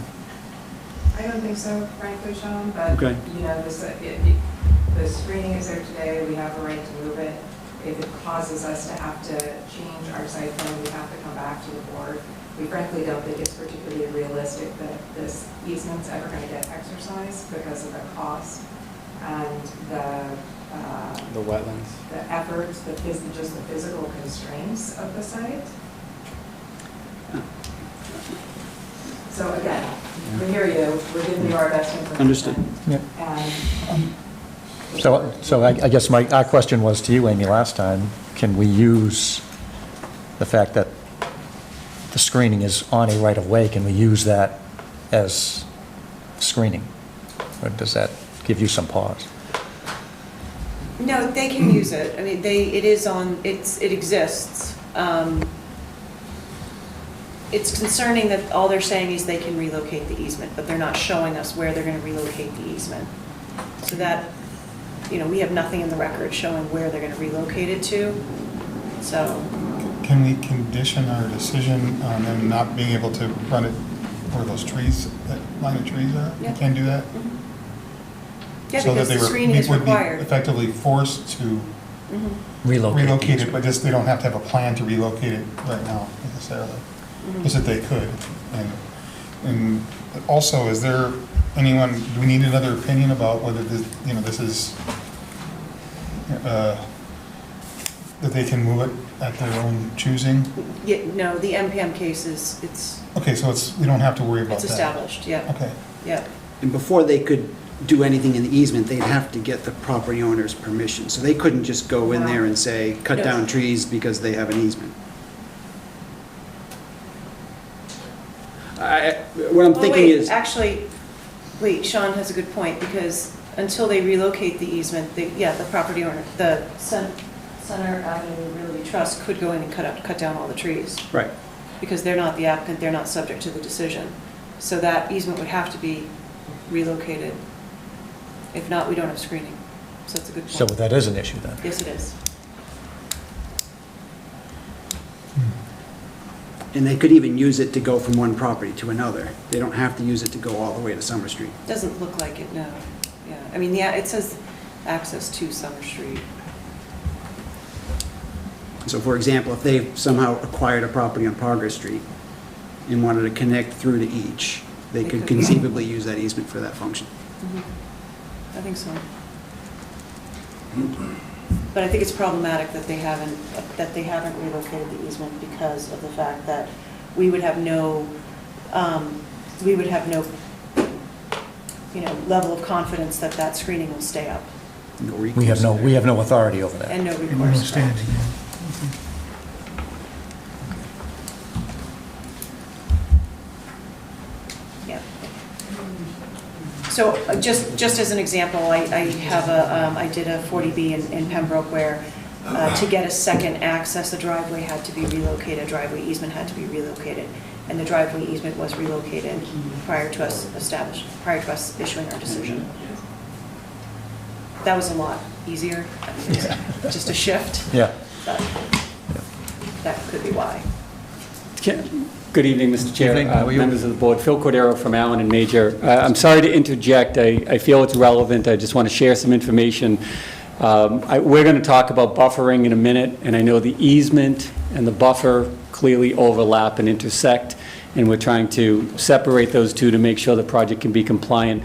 I don't think so, frankly, Sean, but, Okay. you know, the screening is there today, we have a right to move it. If it causes us to have to change our site plan, we have to come back to the board. We frankly don't think it's particularly realistic that this easement's ever going to get exercised because of the cost and The wetlands. the efforts, just the physical constraints of the site. So again, we hear you, we're giving you our best information. Understood. Yeah. And So I guess our question was to you, Amy, last time, can we use the fact that the screening is on a right-of-way, can we use that as screening? Or does that give you some pause? No, they can use it. I mean, it exists. It's concerning that all they're saying is they can relocate the easement, but they're not showing us where they're going to relocate the easement. So that, we have nothing in the record showing where they're going to relocate it to, so. Can we condition our decision on them not being able to run it where those trees, that line of trees are? Yeah. We can do that? Yeah, So that because they the screening is would be required. effectively forced to relocate it, but just they don't have to have a plan to relocate it right now necessarily. Just that they could. And also, is there anyone, do we need another opinion about whether this, this is, that they can move it at their own choosing? Yeah, no, the MPM case it's Okay, so we don't have to worry about that. established, yeah, Okay. yeah. And before they could do anything in the easement, they'd have to get the property owner's permission. So they couldn't just go in there and say, cut No. down trees because they have an easement. What I'm Well, thinking wait, is, actually, Sean has a good point, because until they relocate the easement, the property owner, the Center Avenue Realty Trust could go in and cut down all the trees, right, because they're not the applicant, they're not subject to the decision. So that easement would have to be relocated. If not, we don't have screening. So it's a good point. So that is an issue then? Yes, it is. and they could even use it to go from one property to another. They don't have to use it to go all the way to Summer Street. Doesn't look like it, no. Yeah, I mean, yeah, it says access to Summer Street. So for example, if they somehow acquired a property on Progress Street and wanted to connect through to each, they They could could. conceivably use that easement for that function. I think so. But I think it's problematic that they haven't relocated the easement because of the fact that we would have no, level of confidence that that screening will stay up No We recourse have there. no authority over that. and no recourse. correct. Yeah. So just as an example, I did a 40B in Pembroke where to get a second access, a driveway had to be relocated, a driveway easement had to be relocated, and the driveway easement was relocated prior to us issuing our decision. That was a lot easier, I mean, it's just a shift, Yeah. but that could be why. Good evening, Mr. Chair, Evening. How are you? members of the board. Phil Cordero from Allen and Major. I'm sorry to interject. I feel it's relevant. I just want to share some information. We're going to talk about buffering in a minute, and I know the easement and the buffer clearly overlap and intersect, and we're trying to separate those two to make sure the project can be compliant.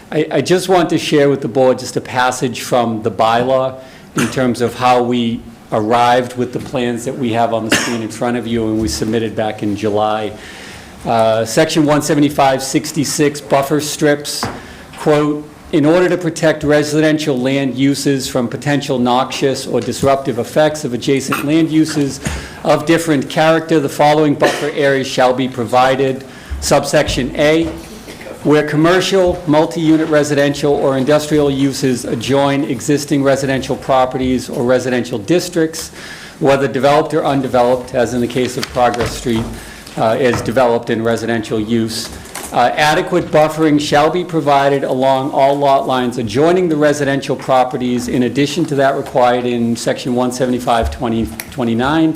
I just want to share with the board just a passage from the bylaw in terms of how we arrived with the plans that we have on the screen in front of you and we submitted back in July. Section 175-66, buffer strips, quote, "In order to protect residential land uses from potential noxious or disruptive effects of adjacent land uses of different character, the following buffer areas shall be provided." Subsection A, where commercial, multi-unit residential, or industrial uses adjoin existing residential properties or residential districts, whether developed or undeveloped, as in the case of Progress Street, is developed in residential use. Adequate buffering shall be provided along all lot lines adjoining the residential properties, in addition to that required in section 175-29.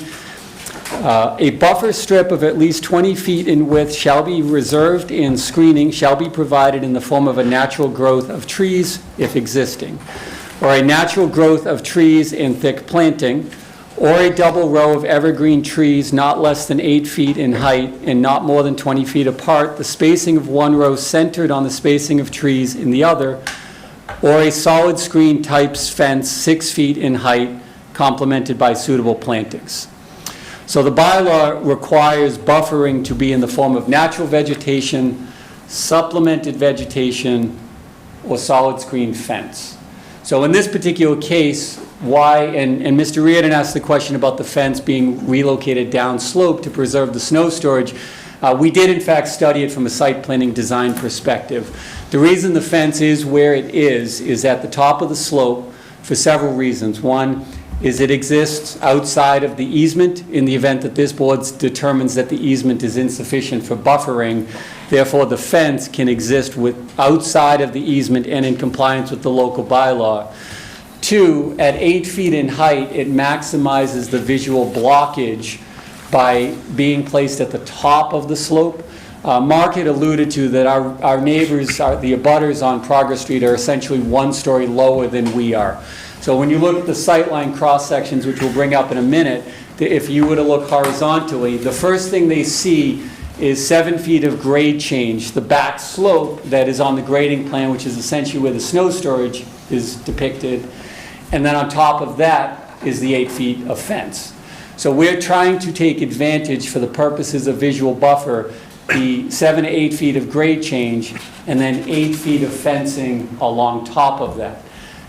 A buffer strip of at least 20 feet in width shall be reserved, and screening shall be provided in the form of a natural growth of trees, if existing, or a natural growth of trees and thick planting, or a double row of evergreen trees not less than 8 feet in height and not more than 20 feet apart, the spacing of one row centered on the spacing of trees in the other, or a solid screen type fence 6 feet in height, complemented by suitable plantings. So the bylaw requires buffering to be in the form of natural vegetation, supplemented vegetation, or solid screen fence. So in this particular case, why, and Mr. Reardon asked the question about the fence being relocated down slope to preserve the snow storage. We did in fact study it from a site planning design perspective. The reason the fence is where it is at the top of the slope for several reasons. One is it exists outside of the easement in the event that this board determines that the easement is insufficient for buffering. Therefore, the fence can exist outside of the easement and in compliance with the local bylaw. Two, at 8 feet in height, it maximizes the visual blockage by being placed at the top of the slope. Mark had alluded to that our neighbors, the abutters on Progress Street, are essentially 1 story lower than we are. So when you look at the sightline cross sections, which we'll bring up in a minute, if you were to look horizontally, the first thing they see is 7 feet of grade change, the back slope that is on the grading plan, which is essentially where the snow storage is depicted. And then on top of that is the 8 feet of fence. So we're trying to take advantage, for the purposes of visual buffer, the 7 to 8 feet of grade change and then 8 feet of fencing along top of that.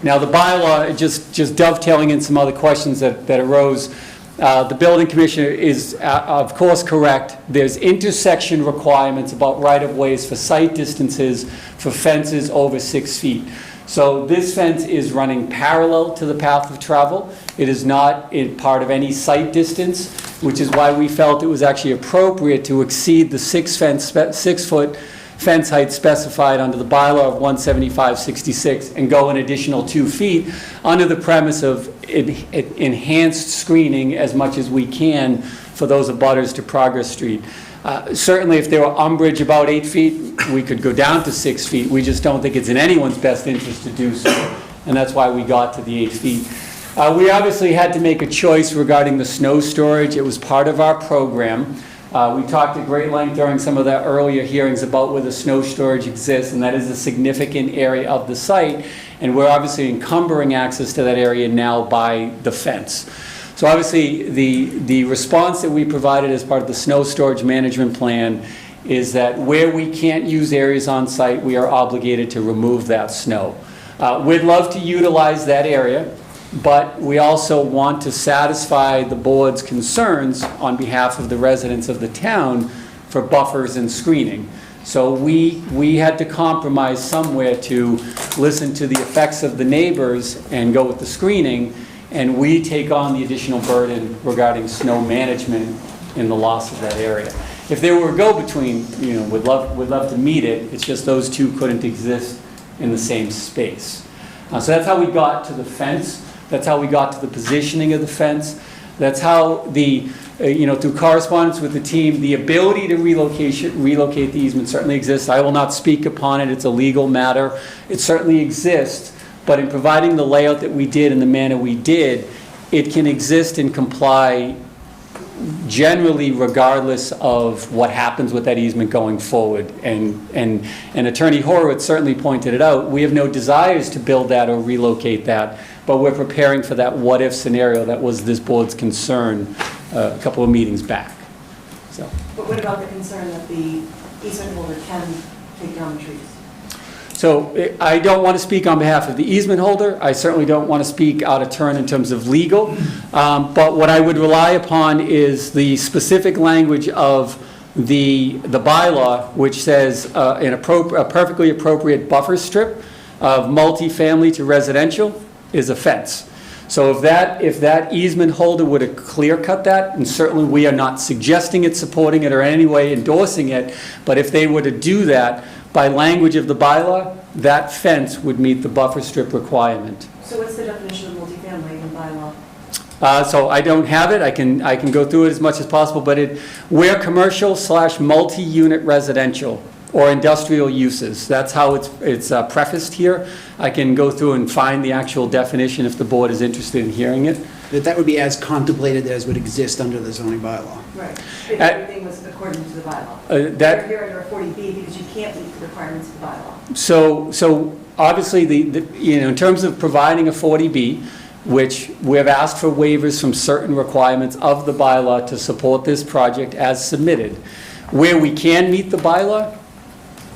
Now the bylaw, just dovetailing in some other questions that arose, the building commissioner is of course correct. There's intersection requirements about right-of-ways for site distances for fences over 6 feet. So this fence is running parallel to the path of travel. It is not part of any site distance, which is why we felt it was actually appropriate to exceed the 6-foot fence height specified under the bylaw of 175-66 and go an additional 2 feet under the premise of enhanced screening as much as we can for those abutters to Progress Street. Certainly if there were umbrage about 8 feet, we could go down to 6 feet. We just don't think it's in anyone's best interest to do so, and that's why we got to the 8 feet. We obviously had to make a choice regarding the snow storage. It was part of our program. We talked at great length during some of the earlier hearings about where the snow storage exists, and that is a significant area of the site, and we're obviously encumbering access to that area now by the fence. So obviously the response that we provided as part of the snow storage management plan is that where we can't use areas on site, we are obligated to remove that snow. We'd love to utilize that area, but we also want to satisfy the board's concerns on behalf of the residents of the town for buffers and screening. So we had to compromise somewhere to listen to the effects of the neighbors and go with the screening, and we take on the additional burden regarding snow management in the loss of that area. If there were a go-between, we'd love to meet it. It's just those two couldn't exist in the same space. So that's how we got to the fence. That's how we got to the positioning of the fence. That's how through correspondence with the team, the ability to relocate the easement certainly exists. I will not speak upon it. It's a legal matter. It certainly exists. but in providing the layout that we did in the manner we did, it can exist and comply generally regardless of what happens with that easement going forward. And Attorney Horowitz certainly pointed it out. We have no desires to build that or relocate that, but we're preparing for that what-if scenario that was this board's concern a couple of meetings back. So. But what about the concern that the easement holder can take down the trees? So I don't want to speak on behalf of the easement holder. I certainly don't want to speak out of turn in terms of legal. But what I would rely upon is the specific language of the bylaw, which says a perfectly appropriate buffer strip of multifamily to residential is a fence. So if that easement holder were to clear cut that, and certainly we are not suggesting it, supporting it, or in any way endorsing it, but if they were to do that, by language of the bylaw, that fence would meet the buffer strip requirement. So what's the definition of multifamily in the bylaw? So I don't have it. I can go through it as much as possible, but where commercial / multi-unit residential or industrial uses. That's how it's prefaced here. I can go through and find the actual definition if the board is interested in hearing it. That would be as contemplated as would exist under the zoning bylaw. Right. If everything was according to the bylaw. You're under a 40B because you can't meet the requirements of the bylaw. So obviously, in terms of providing a 40B, which we have asked for waivers from certain requirements of the bylaw to support this project as submitted. Where we can meet the bylaw,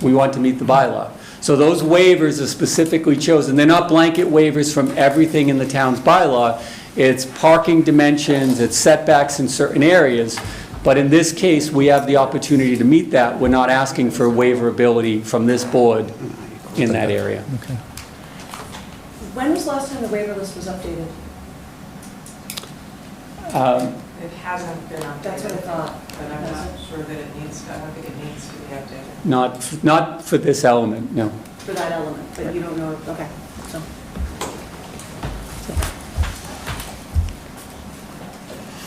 we want to meet the bylaw. So those waivers are specifically chosen. They're not blanket waivers from everything in the town's bylaw. It's parking dimensions, it's setbacks in certain areas. But in this case, we have the opportunity to meet that. We're not asking for waiver ability from this board in that area. Okay. When was the last time the waiver list was updated? It hasn't been updated. That's what I thought. But I'm not sure that it needs, I don't think it needs to be updated. Not for this element, no. For that element, but you don't know, okay, so.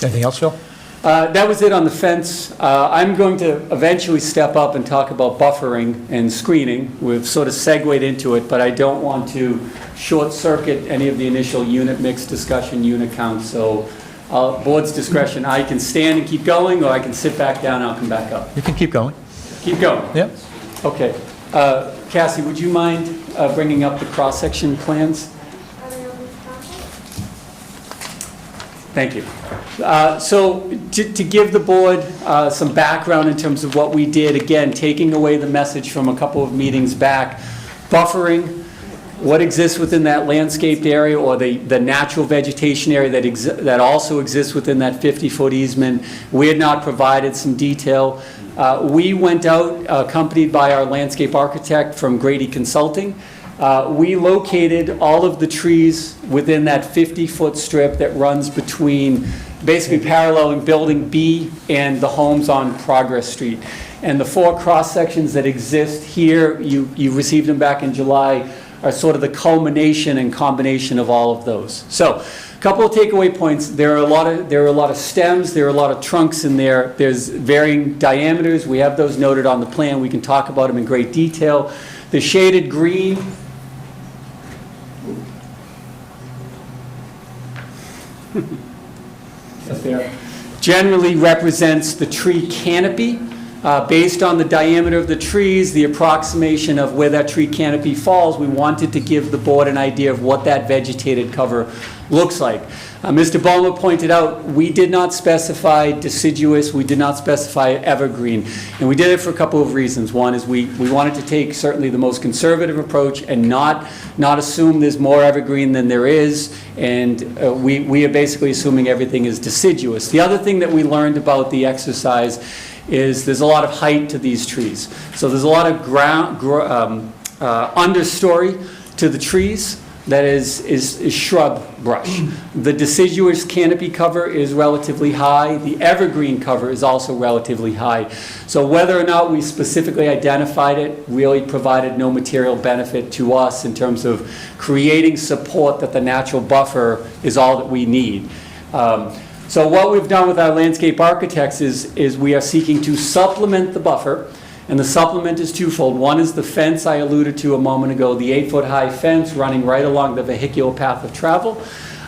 Anything else, Phil? That was it on the fence. I'm going to eventually step up and talk about buffering and screening. We've sort of segued into it, but I don't want to short-circuit any of the initial unit mix discussion, unit count. So board's discretion. I can stand and keep going, or I can sit back down and I'll come back up. You can keep going. Keep going? Yep. Okay. Cassie, would you mind bringing up the cross-section plans? Thank you. So to give the board some background in terms of what we did, again, taking away the message from a couple of meetings back, buffering, what exists within that landscaped area or the natural vegetation area that also exists within that 50-foot easement. We had not provided some detail. We went out, accompanied by our landscape architect from Grady Consulting. We located all of the trees within that 50-foot strip that runs between, basically paralleling Building B and the homes on Progress Street. And the 4 cross-sections that exist here, you received them back in July, are sort of the culmination and combination of all of those. So, a couple of takeaway points. There are a lot of stems, there are a lot of trunks in there. There's varying diameters. We have those noted on the plan. We can talk about them in great detail. The shaded green up there generally represents the tree canopy. Based on the diameter of the trees, the approximation of where that tree canopy falls, we wanted to give the board an idea of what that vegetated cover looks like. Mr. Bowman pointed out we did not specify deciduous, we did not specify evergreen, and we did it for a couple of reasons. One is we wanted to take certainly the most conservative approach and not assume there's more evergreen than there is, and we are basically assuming everything is deciduous. The other thing that we learned about the exercise is there's a lot of height to these trees. So there's a lot of understory to the trees that is shrub brush. The deciduous canopy cover is relatively high. The evergreen cover is also relatively high. So whether or not we specifically identified it really provided no material benefit to us in terms of creating support that the natural buffer is all that we need. So what we've done with our landscape architects is we are seeking to supplement the buffer And the supplement is twofold. One is the fence I alluded to a moment ago, the 8-foot-high fence running right along the vehicular path of travel.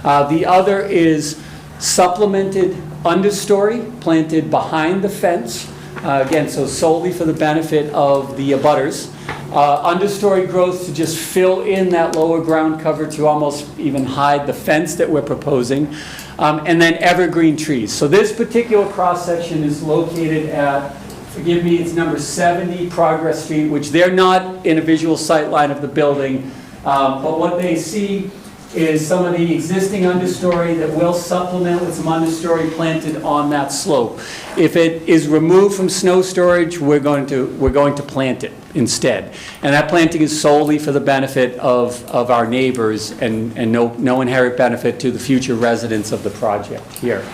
The other is supplemented understory planted behind the fence, again, so solely for the benefit of the abutters. Understory growth to just fill in that lower ground cover to almost even hide the fence that we're proposing. And then evergreen trees. So this particular cross-section is located at, forgive me, it's number 70 Progress Street, which they're not in a visual sight line of the building, but what they see is some of the existing understory that will supplement with some understory planted on that slope. If it is removed from snow storage, we're going to plant it instead. And that planting is solely for the benefit of our neighbors and no inherent benefit to the future residents of the project here.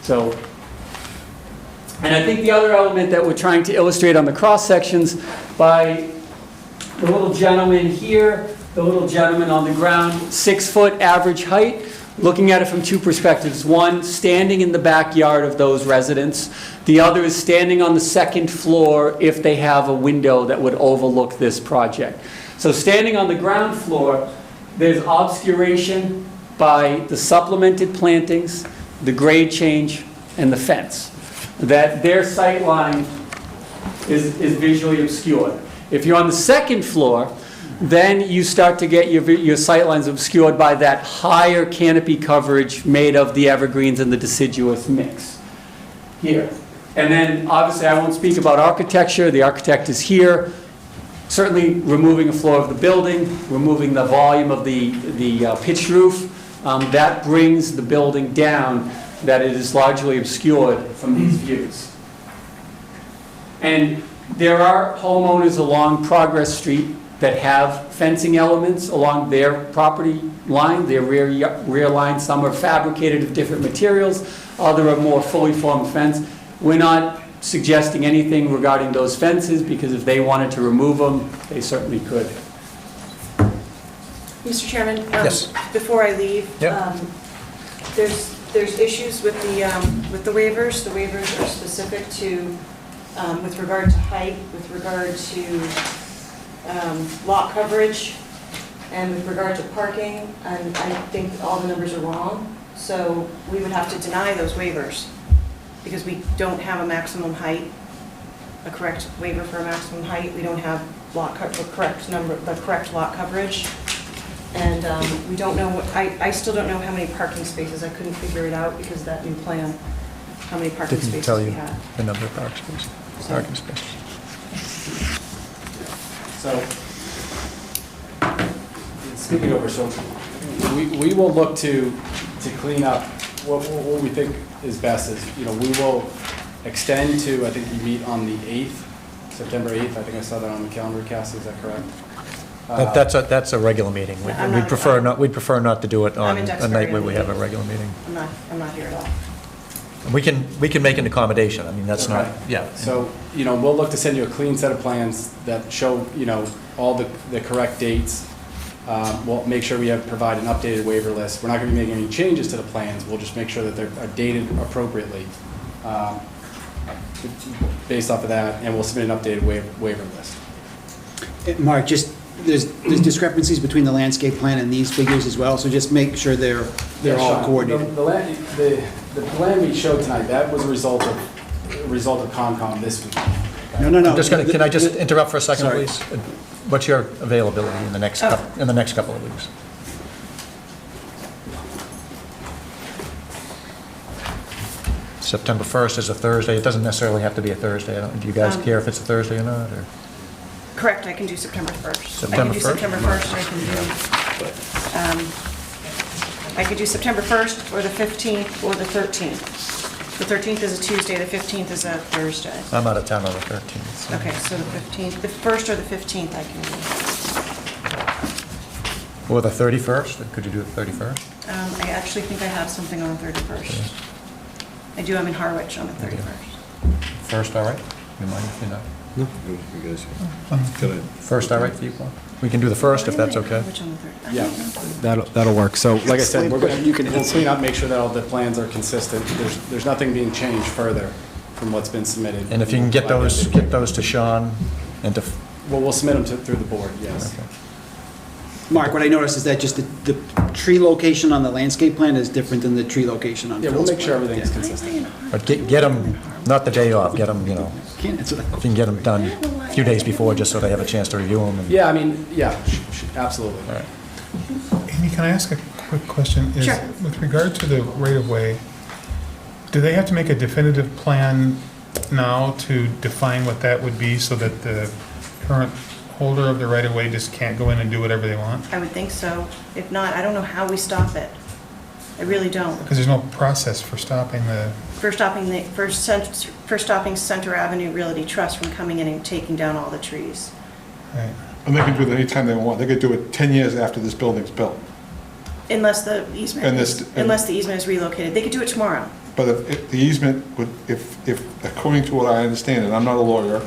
So, and I think the other element that we're trying to illustrate on the cross sections by the little gentleman here, the little gentleman on the ground, 6-foot average height, looking at it from two perspectives. One, standing in the backyard of those residents. The other is standing on the second floor if they have a window that would overlook this project. So standing on the ground floor, there's obscuration by the supplemented plantings, the grade change, and the fence. That their sight line is visually obscured. If you're on the second floor, then you start to get your sight lines obscured by that higher canopy coverage made of the evergreens and the deciduous mix here. And then, obviously, I won't speak about architecture. The architect is here. Certainly removing a floor of the building, removing the volume of the pitched roof, that brings the building down, that it is largely obscured from these views. And there are homeowners along Progress Street that have fencing elements along their property line, their rear line. Some are fabricated of different materials, other are more fully formed fence. We're not suggesting anything regarding those fences, because if they wanted to remove them, they certainly could. Mr. Chairman? Yes. Before I leave, Yep. there's issues with the waivers. The waivers are specific to, with regard to height, with regard to lot coverage, and with regard to parking, and I think all the numbers are wrong. So we would have to deny those waivers because we don't have a maximum height, a correct waiver for a maximum height. We don't have the correct lot coverage. And we don't know, I still don't know how many parking spaces. I couldn't figure it out because of that new plan, how many parking Didn't spaces tell we you had. the number of parking spaces. So, speaking over, so we will look to clean up what we think is best is, we will extend to, I think you meet on the 8th, September 8th. I think I saw that on the calendar, Cassie, is that correct? That's a regular meeting. We'd prefer not to do it on I'm in a night where we have a Duxbury. regular meeting. I'm not here at all. We can make an accommodation. I mean, that's not, Okay. yeah. So, we'll look to send you a clean set of plans that show, all the correct dates. We'll make sure we provide an updated waiver list. We're not going to be making any changes to the plans. We'll just make sure that they're dated appropriately based off of that, and we'll submit an updated waiver list. Mark, there's discrepancies between the landscape plan and these figures as well, so just make sure they're all Sean, coordinated. The plan we showed tonight, that was a result of Concom this week. No. Can I just interrupt for a second, Sorry. please? What's your availability in the next couple of weeks? September 1st is a Thursday. It doesn't necessarily have to be a Thursday. Do you guys care if it's a Thursday or not? Or? Correct, I can do September 1st. September 1st? I can do September 1st, I could do September 1st, or the 15th, or the 13th. The 13th is a Tuesday, the 15th is a Thursday. I'm out of town on the 13th. So. Okay, so the 15th, the 1st or the 15th I can do. Or the 31st? Could you do the 31st? I actually think I have something on the 31st. I do, I'm in Harwich on the 31st. First, all right? You mind if you're not? No, you guys. First, all right for you, Paul? We can do the first if that's okay. Harwich on the 31st. Yeah, that'll work. So, like I said, we'll clean up, make sure that all the plans are consistent. There's nothing being changed further from what's been submitted. And if you can get those to Sean and to, Well, we'll submit them through the board, yes. Mark, what I noticed is that just the tree location on the landscape plan is different than the tree location on Yeah, Phil's we'll make sure plan. everything's Yeah. consistent. but get them, not the day off, get them, you know, Can't answer that if you can get them done a few days before, just so they have a chance to review them. Yeah, I mean, yeah, absolutely. All right. Amy, can I ask a quick question? Sure. With regard to the right-of-way, do they have to make a definitive plan now to define what that would be so that the current holder of the right-of-way just can't go in and do whatever they want? I would think so. If not, I don't know how we stop it. I really don't. Because there's no process for stopping the, For stopping Center Avenue Realty Trust from coming in and taking down all the trees. right? And they can do that anytime they want. They could do it 10 years after this building's built. Unless the easement, And this- unless the easement is relocated. They could do it tomorrow. But if the easement would, if, according to what I understand, and I'm not a lawyer,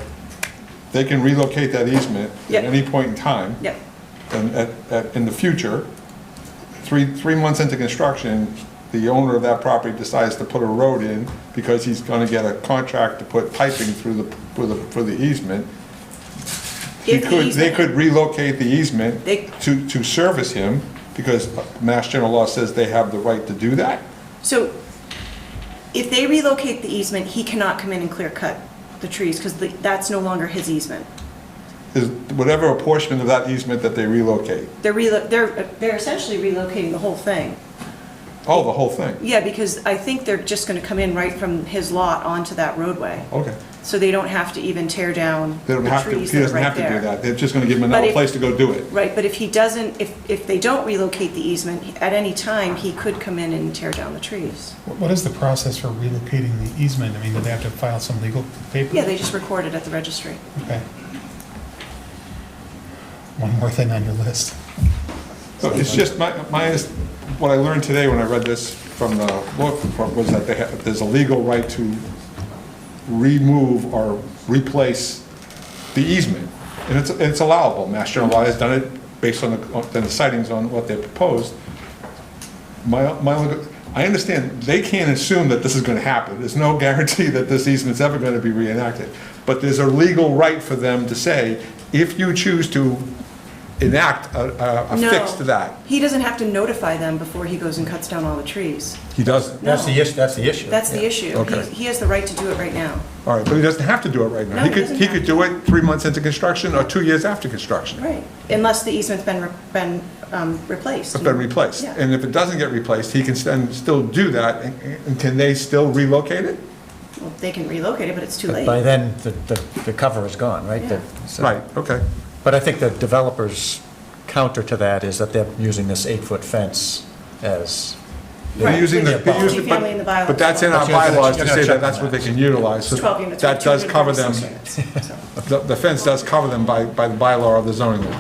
they can relocate that easement Yep. at any point in time. Yep. And in the future, three months into construction, the owner of that property decides to put a road in because he's gonna get a contract to put piping through for the easement. They could relocate the easement They- to service him, because Mass General Law says they have the right to do that. So if they relocate the easement, he cannot come in and clear cut the trees because that's no longer his easement. Is whatever apportionment of that easement that they relocate. They're essentially relocating the whole thing. Oh, the whole thing? Yeah, because I think they're just going to come in right from his lot onto that roadway. Okay. So they don't have to even tear down They the don't have to, trees he that are doesn't right have to do there. that. They're just gonna give him But another if- place to go do it. Right, but if he doesn't, if they don't relocate the easement, at any time, he could come in and tear down the trees. What is the process for relocating the easement? I mean, do they have to file some legal paper? Yeah, they just record it at the registry. Okay. One more thing on your list. So it's just what I learned today when I read this from the book was that there's a legal right to remove or replace the easement. And it's allowable. Mass General Law has done it based on the sightings on what they proposed. I understand they can't assume that this is going to happen. There's no guarantee that this easement's ever going to be reenacted. But there's a legal right for them to say, if you choose to enact a fix to that. He doesn't have to notify them before he goes and cuts down all the trees. He doesn't. No. That's the issue. That's the Yeah. issue. Okay. He has the right to do it right now. All right, but he doesn't have to do it right now. No, he doesn't He have could to. do it 3 months into construction or 2 years after construction. Right. Unless the easement's been replaced. It's been replaced. Yeah. And if it doesn't get replaced, he can then still do that. And can they still relocate it? Well, they can relocate it, but it's too But late. by then, the cover is gone, right? Yeah. So- Right, okay. But I think the developer's counter to that is that they're using this 8-foot fence as, They're using the, Which they're using, multifamily in the bylaws. but that's in our But you're gonna- bylaws you're to gonna say check that that's on what they that. can utilize. So It's 12 units. that does cover them, 236 units, so. the fence does cover them by the bylaw of the zoning law.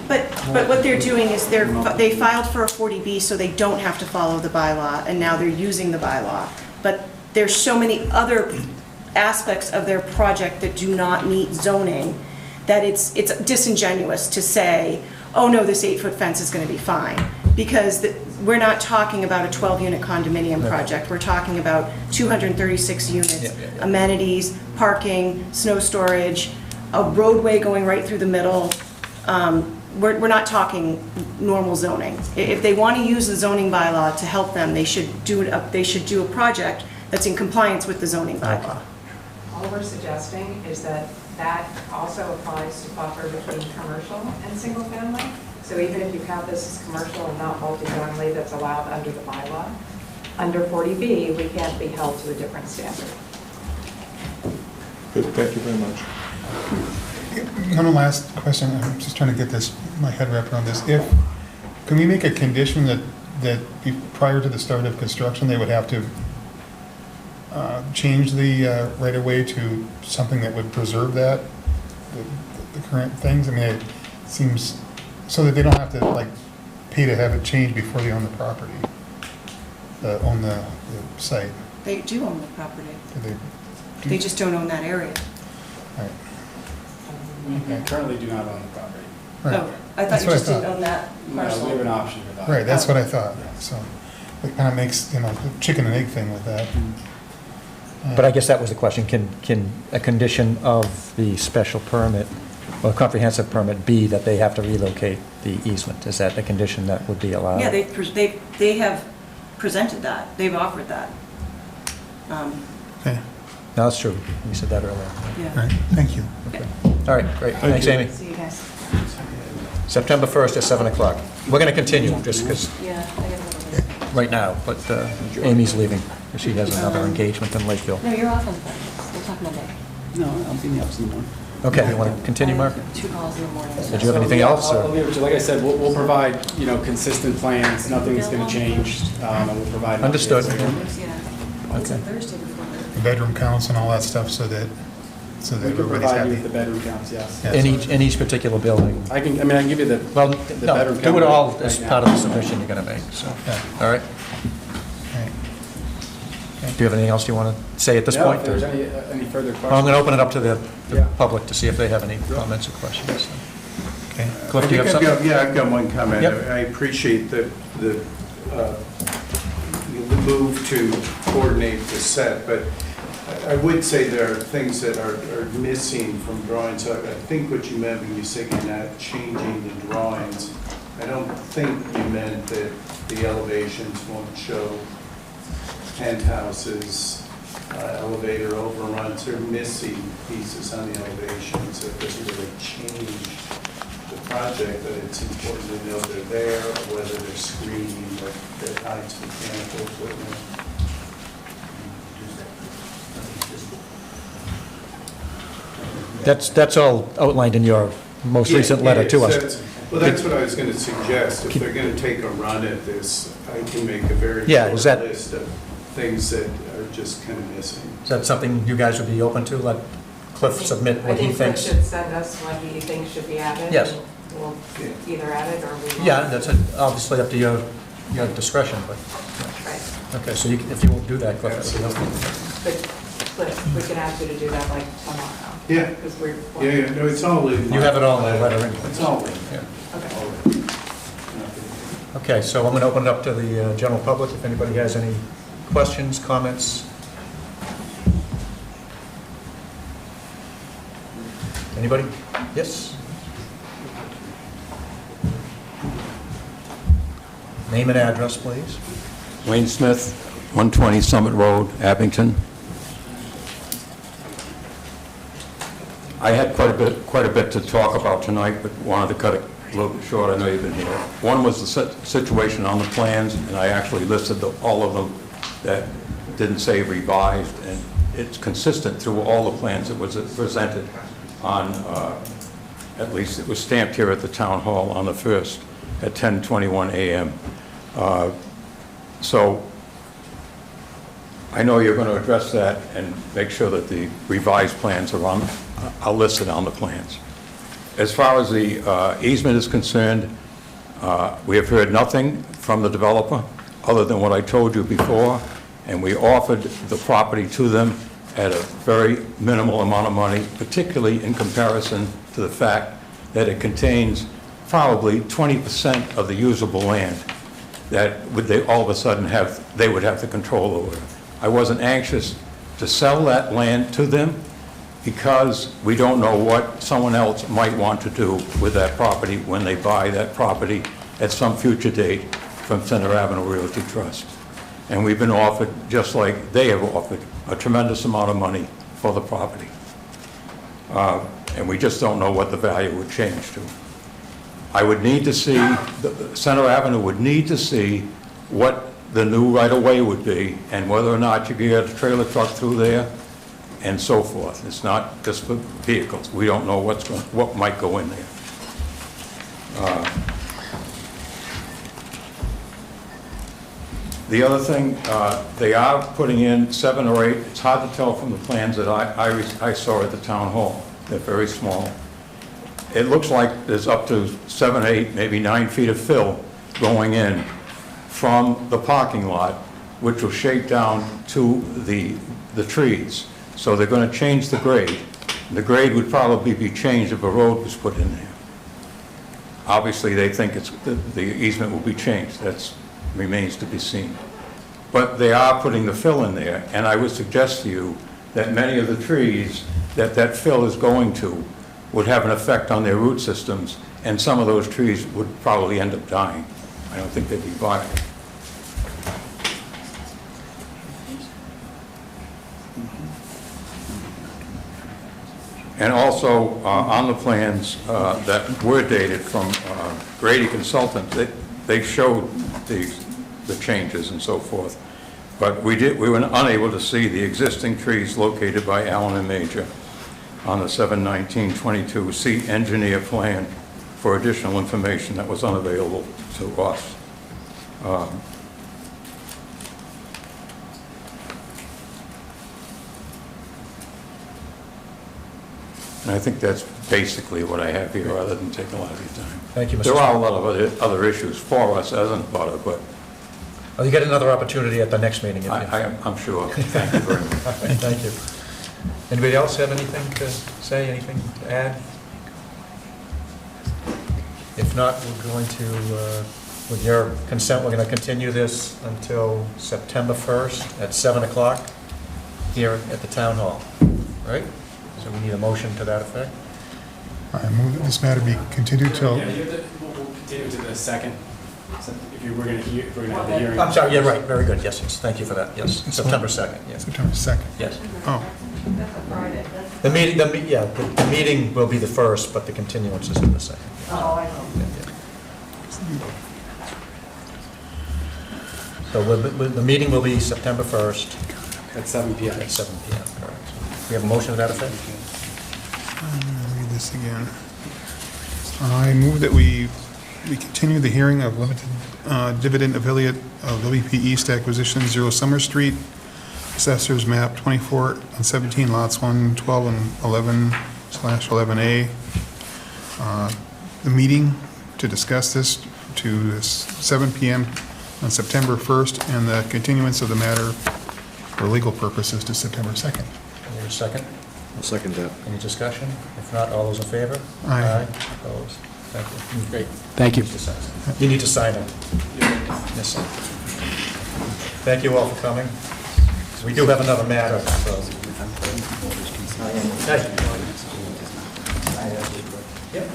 But what they're doing is they filed for a 40B, so they don't have to follow the bylaw, and now they're using the bylaw. But there's so many other aspects of their project that do not meet zoning, that it's disingenuous to say, oh no, this 8-foot fence is gonna be fine. Because we're not talking about a 12-unit condominium project, we're talking about 236 units, amenities, parking, snow storage, a roadway going right through the middle. We're not talking normal zoning. If they want to use the zoning bylaw to help them, they should do a project that's in compliance with the zoning bylaw. All we're suggesting is that that also applies to buffer between commercial and single family. So even if you count this as commercial and not multifamily, that's allowed under the bylaw, under 40B, we can't be held to a different standard. Good, thank you very much. One last question, I'm just trying to get my head wrapped around this. Can we make a condition that prior to the start of construction, they would have to change the right-of-way to something that would preserve the current things? I mean, it seems, so that they don't have to, like, pay to have it changed before they own the property, own the site. They do own the property. Do They just don't own that area. All right. We currently do not own the property. Right. Oh, I thought That's you what I just didn't thought. own that No, parcel. we have an option for that. Right, that's what I thought, so it kind of makes, the chicken and egg thing with that. But I guess that was the question, can a condition of the special permit or comprehensive permit be that they have to relocate the easement? Is that a condition that would be allowed? Yeah, they have presented that, they've offered that. Okay, No, that's true, you said that earlier. all Yeah. right, thank you. Okay. All right, great, thanks, Amy. See you guys. September 1st at 7 o'clock. We're going to continue, just because, Yeah, I gotta go to this. right now, but Amy's leaving. She has another engagement in Lakeville. No, you're off on the phone. We'll talk Monday. No, I'll be in the office in the morning. Okay, you want to continue, Mark? I have 2 calls in the morning. Did you have anything else? I'll or- leave it to you. Like I said, we'll provide, consistent plans, nothing's going to change, and we'll provide. an update. Understood. Yeah. It's a Okay. Thursday before the... The bedroom counts and all that stuff so that We can everybody's provide you with happy. the bedroom counts, yes. Yeah. In each particular building? I can give you the Well, the no, bedroom do count it all right as now. part of the submission you're going to make, so, Yeah. all right? Right. Do you have anything else you want to say at this No, point? if there's or- any further questions. Well, I'm going to open it up to the Yeah. public to see if they have any comments or questions. Okay. Cliff, do you have I think something? I've got one comment. Yep. I appreciate the move to coordinate the set, but I would say there are things that are missing from drawings. So I think what you meant when you said you're not changing the drawings, I don't think you meant that the elevations won't show penthouses, elevator overruns. They're missing pieces on the elevations that doesn't really change the project, but it's important to know they're there, or whether they're screening that hides mechanical equipment. That's all outlined in your most recent letter to us. Well, that's what I was going to suggest. If they're going to take a run at this, I can make a very Yeah, short is that- list of things that are just kind of missing. Is that something you guys would be open to? Let Cliff submit what he I think Cliff thinks? should send us what he thinks should be added. Yes. and We'll either add it or we won't. Yeah, that's obviously up to your discretion, but, Right. okay, so if you will do that, Cliff, that would be helpful. But Cliff, we can ask you to do that like tomorrow. Yeah. Because we're. Yeah, no, it's all in. You have it all in the letter anyway. It's all in. Yeah. Okay. Okay, so I'm going to open it up to the general public, if anybody has any questions, comments. Anybody? Yes? Name and address, please. Wayne Smith, 120 Summit Road, Abington. I had quite a bit to talk about tonight, but wanted to cut it a little bit short. I know you've been here. One was the situation on the plans, and I actually listed all of them that didn't say revised, and it's consistent through all the plans that was presented on, at least it was stamped here at the town hall on the 1st at 10:21 a.m. So I know you're going to address that and make sure that the revised plans are listed on the plans. As far as the easement is concerned, we have heard nothing from the developer other than what I told you before, and we offered the property to them at a very minimal amount of money, particularly in comparison to the fact that it contains probably 20% of the usable land that they all of a sudden they would have the control over. I wasn't anxious to sell that land to them because we don't know what someone else might want to do with that property when they buy that property at some future date from Center Avenue Realty Trust. And we've been offered, just like they have offered, a tremendous amount of money for the property. And we just don't know what the value would change to. I would need to see, Center Avenue would need to see what the new right-of-way would be and whether or not you could get a trailer truck through there and so forth. It's not just for vehicles. We don't know what might go in there. The other thing, they are putting in 7 or 8, it's hard to tell from the plans that I saw at the town hall. They're very small. It looks like there's up to 7, 8, maybe 9 feet of fill going in from the parking lot, which will shake down to the trees. So they're going to change the grade. The grade would probably be changed if a road was put in there. Obviously, they think the easement will be changed. That remains to be seen. but they are putting the fill in there, and I would suggest to you that many of the trees that that fill is going to would have an effect on their root systems, and some of those trees would probably end up dying. I don't think they'd be viable. And also, on the plans that were dated from Grady Consultants, they showed the changes and so forth. But we were unable to see the existing trees located by Allen and Major on the 7/19/22 C engineer plan for additional information that was unavailable to us. And I think that's basically what I have here, rather than take a lot of your time. Thank you, Mr. There are a lot of other issues for us as an abutter, but Well, you get another opportunity at the next meeting. I'm sure. Thank you very much. Thank you. Anybody else have anything to say, anything to add? If not, we're going to, with your consent, we're going to continue this until September 1st at 7 o'clock here at the town hall, right? So we need a motion to that effect? I move that this matter be continued till, Yeah, we'll continue to the second, if we're going to have the hearing. I'm sorry, yeah, right, very good, yes, thank you for that, yes, September 2nd, yes. September 2nd. Yes. Oh, That's a Friday. The meeting, the meeting will be the 1st, but the continuance is in the 2nd. Oh, I know. So the meeting will be September 1st At 7 p.m. at 7 p.m., correct. We have a motion to that effect? read this again. I move that we continue the hearing of limited dividend affiliate of WP East Acquisition 0 Summer Street, Assessors Map 24 and 17, lots 1, 12, and 11/11A. The meeting to discuss this to 7 p.m. on September 1st, and the continuance of the matter for legal purposes to September 2nd. Any second? I'll second that. Any discussion? If not, all those in favor? Aye. Opposed? Thank you. Great, thank you. You need to sign it. Yes, sir. Thank you all for coming. We do have another matter, so. Hey. Yep.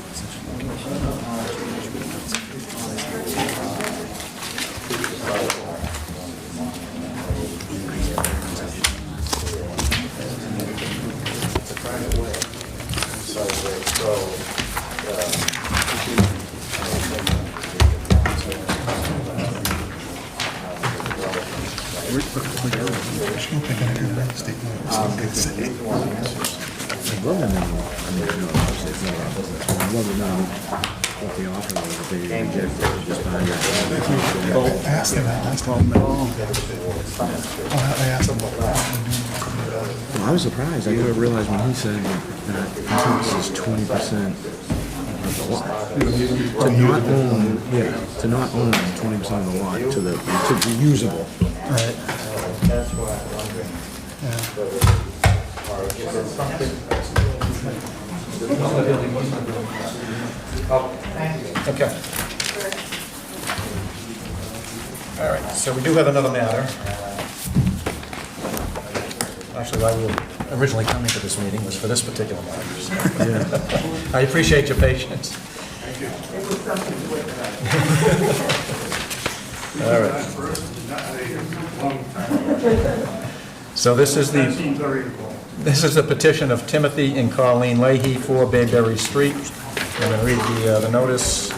Ask them that last time. I asked them Well, I was surprised. I never realized when he said that this is 20% of the lot. To not own 20% of the lot to be usable. Right. That's why I'm wondering. Okay. All right, so we do have another matter. Actually, why we were originally coming to this meeting was for this particular matter. So. I appreciate your patience. Thank you. All right. So this is the petition of Timothy and Colleen Leahy, 4 Bayberry Street. I'm going to read the notice.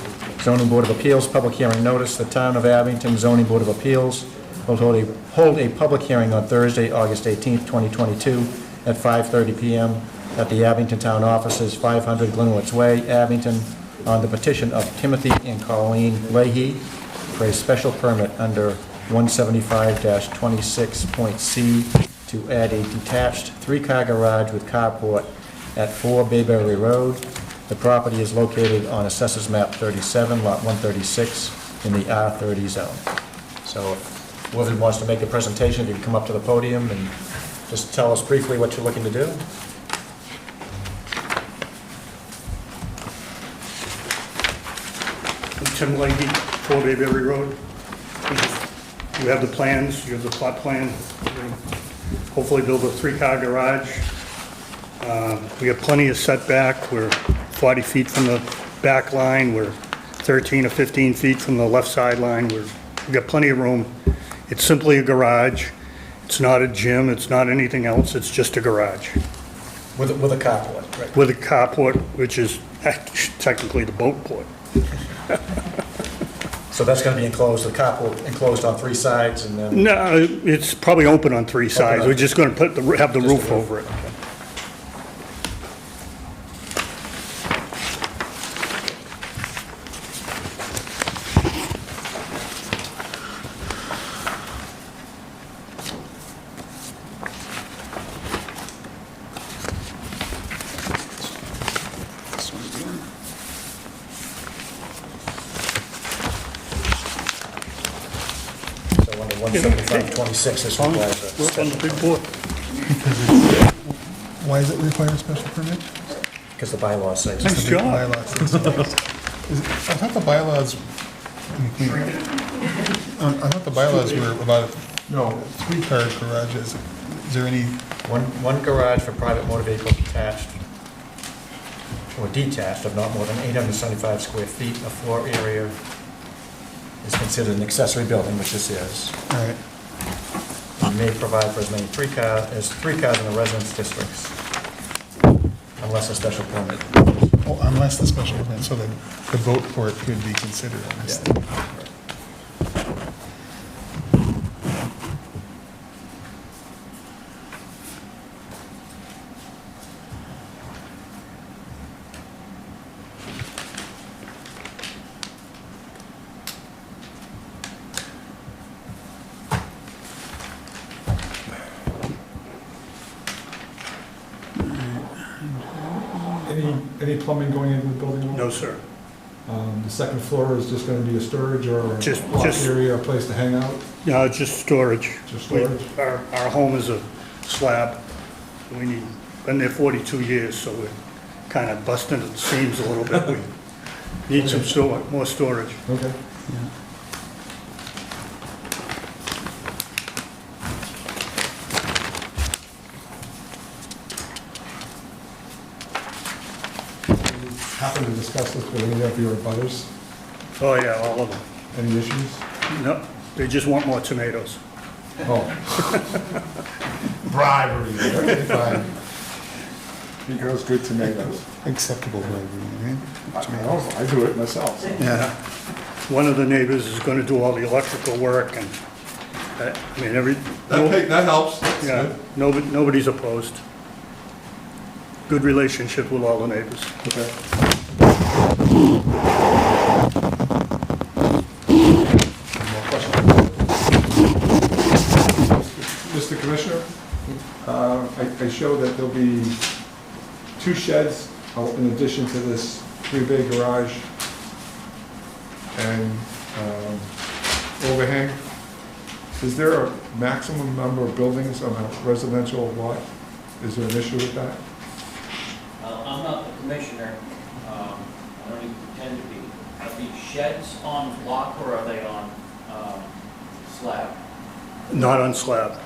Zoning Board of Appeals, public hearing notice. The Town of Abington Zoning Board of Appeals will hold a public hearing on Thursday, August 18th, 2022, at 5:30 p.m. at the Abington Town Offices, 500 Glenwood's Way, Abington, on the petition of Timothy and Colleen Leahy for a special permit under 175-26.C to add a detached 3-car garage with carport at 4 Bayberry Road. The property is located on Assessors Map 37, Lot 136, in the R30 zone. So if whoever wants to make a presentation, if you can come up to the podium and just tell us briefly what you're looking to do. Tim Leahy, 4 Bayberry Road. You have the plans, you have the plot plan. Hopefully build a 3-car garage. We have plenty of setback. We're 40 feet from the back line. We're 13 or 15 feet from the left sideline. We've got plenty of room. It's simply a garage. It's not a gym. It's not anything else. It's just a garage. With a carport, right? With a carport, which is technically the boat port. So that's going to be enclosed, the carport enclosed on 3 sides and then... No, it's probably open on 3 sides. on We're just going to have the roof over it. So under 175-26, this requires a Work on the big board. Why does it require a special permit? because the bylaws say. Nice job. I thought the bylaws, I thought the bylaws were about, no, 3-car garages. Is there any? One garage for private motor vehicles attached or detached of not more than 875 square feet of floor area is considered an accessory building, which this is. All right. You may provide for as many 3 cars in the residence districts, unless a special permit. Oh, unless the special permit, so the boat port could be considered on this thing. Any plumbing going into the building? No, sir. The second floor is just going to be a storage or a Just- loft just- area, a place to hang out? No, it's just storage. Just storage? Our home is a slab. Been there 42 years, so we're kind of busting at the seams a little bit. We need some more storage. Okay. Happen to discuss this with any of your butters? Oh, yeah, all of them. Any issues? No, they just want more tomatoes. Oh. Bribery. Okay, fine. He goes good tomatoes. Acceptable bribery, right? I do it myself. Yeah. One of the neighbors is going to do all the electrical work and, I mean, That helps. That's yeah, good. nobody's opposed. Good relationship with all the neighbors. Okay. Mr. Commissioner, I show that there'll be 2 sheds in addition to this 3-bay garage and overhang. Is there a maximum number of buildings on a residential lot? Is there an issue with that? I'm not the commissioner. I don't even pretend to be. Are these sheds on block or are they on slab? Not on slab.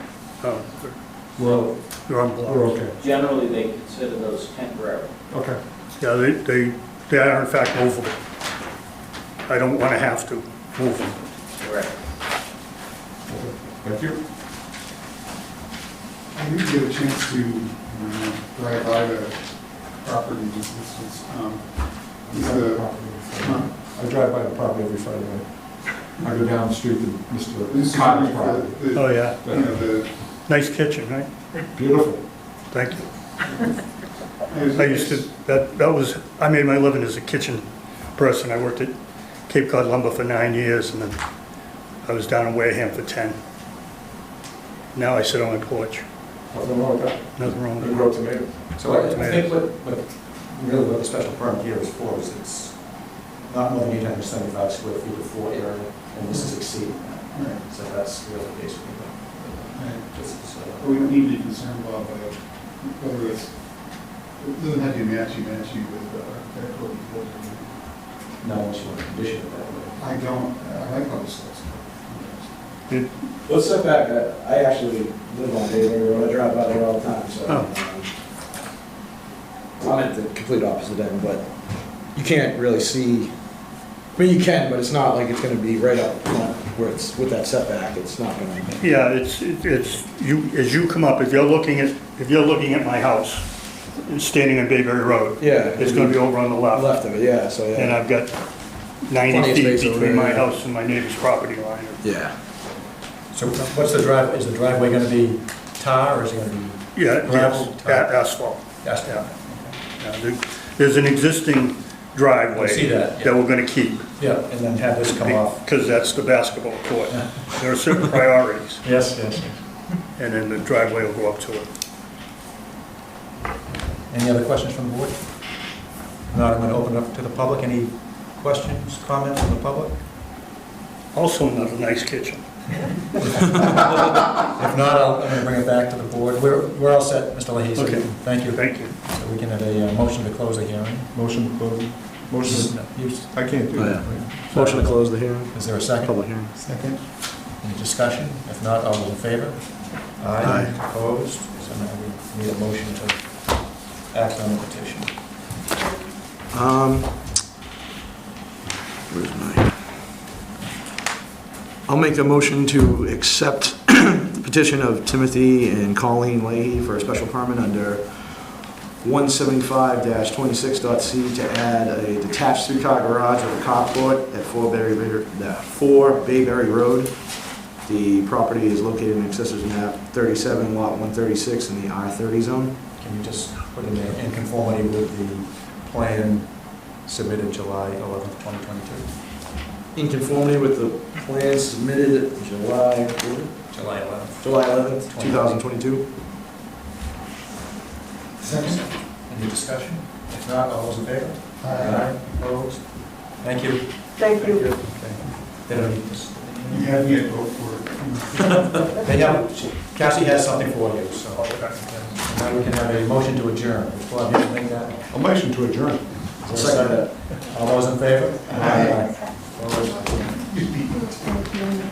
Well, They're on block. we're okay. Generally, they consider those temporary. Okay. Yeah, they are in fact movable. I don't want to have to move them. Correct. Thank you. I didn't get a chance to drive by the property, I drive by the property every Friday night. I go down the street to Mr. Cotton's property. Oh, yeah. the Nice kitchen, right? Beautiful. Thank you. I used to, I made my living as a kitchen person. I worked at Cape Cod Lumber for 9 years, and then I was down in Wareham for 10. Now I sit on my porch. Nothing wrong with that. Nothing wrong with You it. grow tomatoes. So I think really what the special permit here is for is it's not more than 875 square feet of floor area, and this is exceeding that. Right. So that's really basically we don't need to be concerned about whether it doesn't have to be matchy with code enforcement. not unless you want to condition it that way. I don't, I like how this looks. Let's step back. I actually live on Bayberry Road. I drive by there all the time, so. I'm at the complete opposite end, but you can't really see, I mean, you can, but it's not like it's gonna be right up front where it's, with that setback, it's not gonna. Yeah, it's, you, as you come up, if you're looking at my house, standing on Bayberry Road. Yeah. It's gonna be over on the left. Left of it, yeah, so yeah. And I've got Plenty 90 of feet space over between there, my yeah. house and my neighbor's property line. Yeah. So what's the drive, is the driveway going to be tar, or is it going to be Yeah, gravel? yes, Tar? asphalt. Asphalt. Yeah, there's an existing driveway. I see that, yeah. That we're gonna keep. Yeah, and then have this come off. Because that's the basketball court. There are certain priorities, Yes, yes. and then the driveway will go up to it. Any other questions from the board? If not, I'm going to open it up to the public. Any questions, comments from the public? Also another nice kitchen. If not, I'm going to bring it back to the board. We're all set, Mr. Leahy. So Okay. Thank you. Thank you. So we can have a motion to close the hearing. Motion to close. Motion, I can't do that. Motion to close the hearing. Is there a second? Public hearing. Second. Any discussion? If not, all those in favor? Aye. Opposed? So now we need a motion to act on the petition. Where's my? I'll make a motion to accept the petition of Timothy and Colleen Leahy for a special permit under 175-26.c to add a detached three-car garage with a carport at 4 Bayberry Road. The property is located in Accessories Map 37, Lot 136 in the R30 zone. Can you just put in conformity with the plan submitted July 11th, 2022? In conformity with the plans submitted July 11th, 2022. Second. Any discussion? If not, all those in favor? Aye. Opposed? Thank you. Thank you. Okay. They don't need this. You have me vote for it. They have, Cassie has something for you, so. Now we can have a motion to adjourn. Before I make that. A motion to adjourn. Is there a second? All those in favor? Aye. Opposed? You beat me.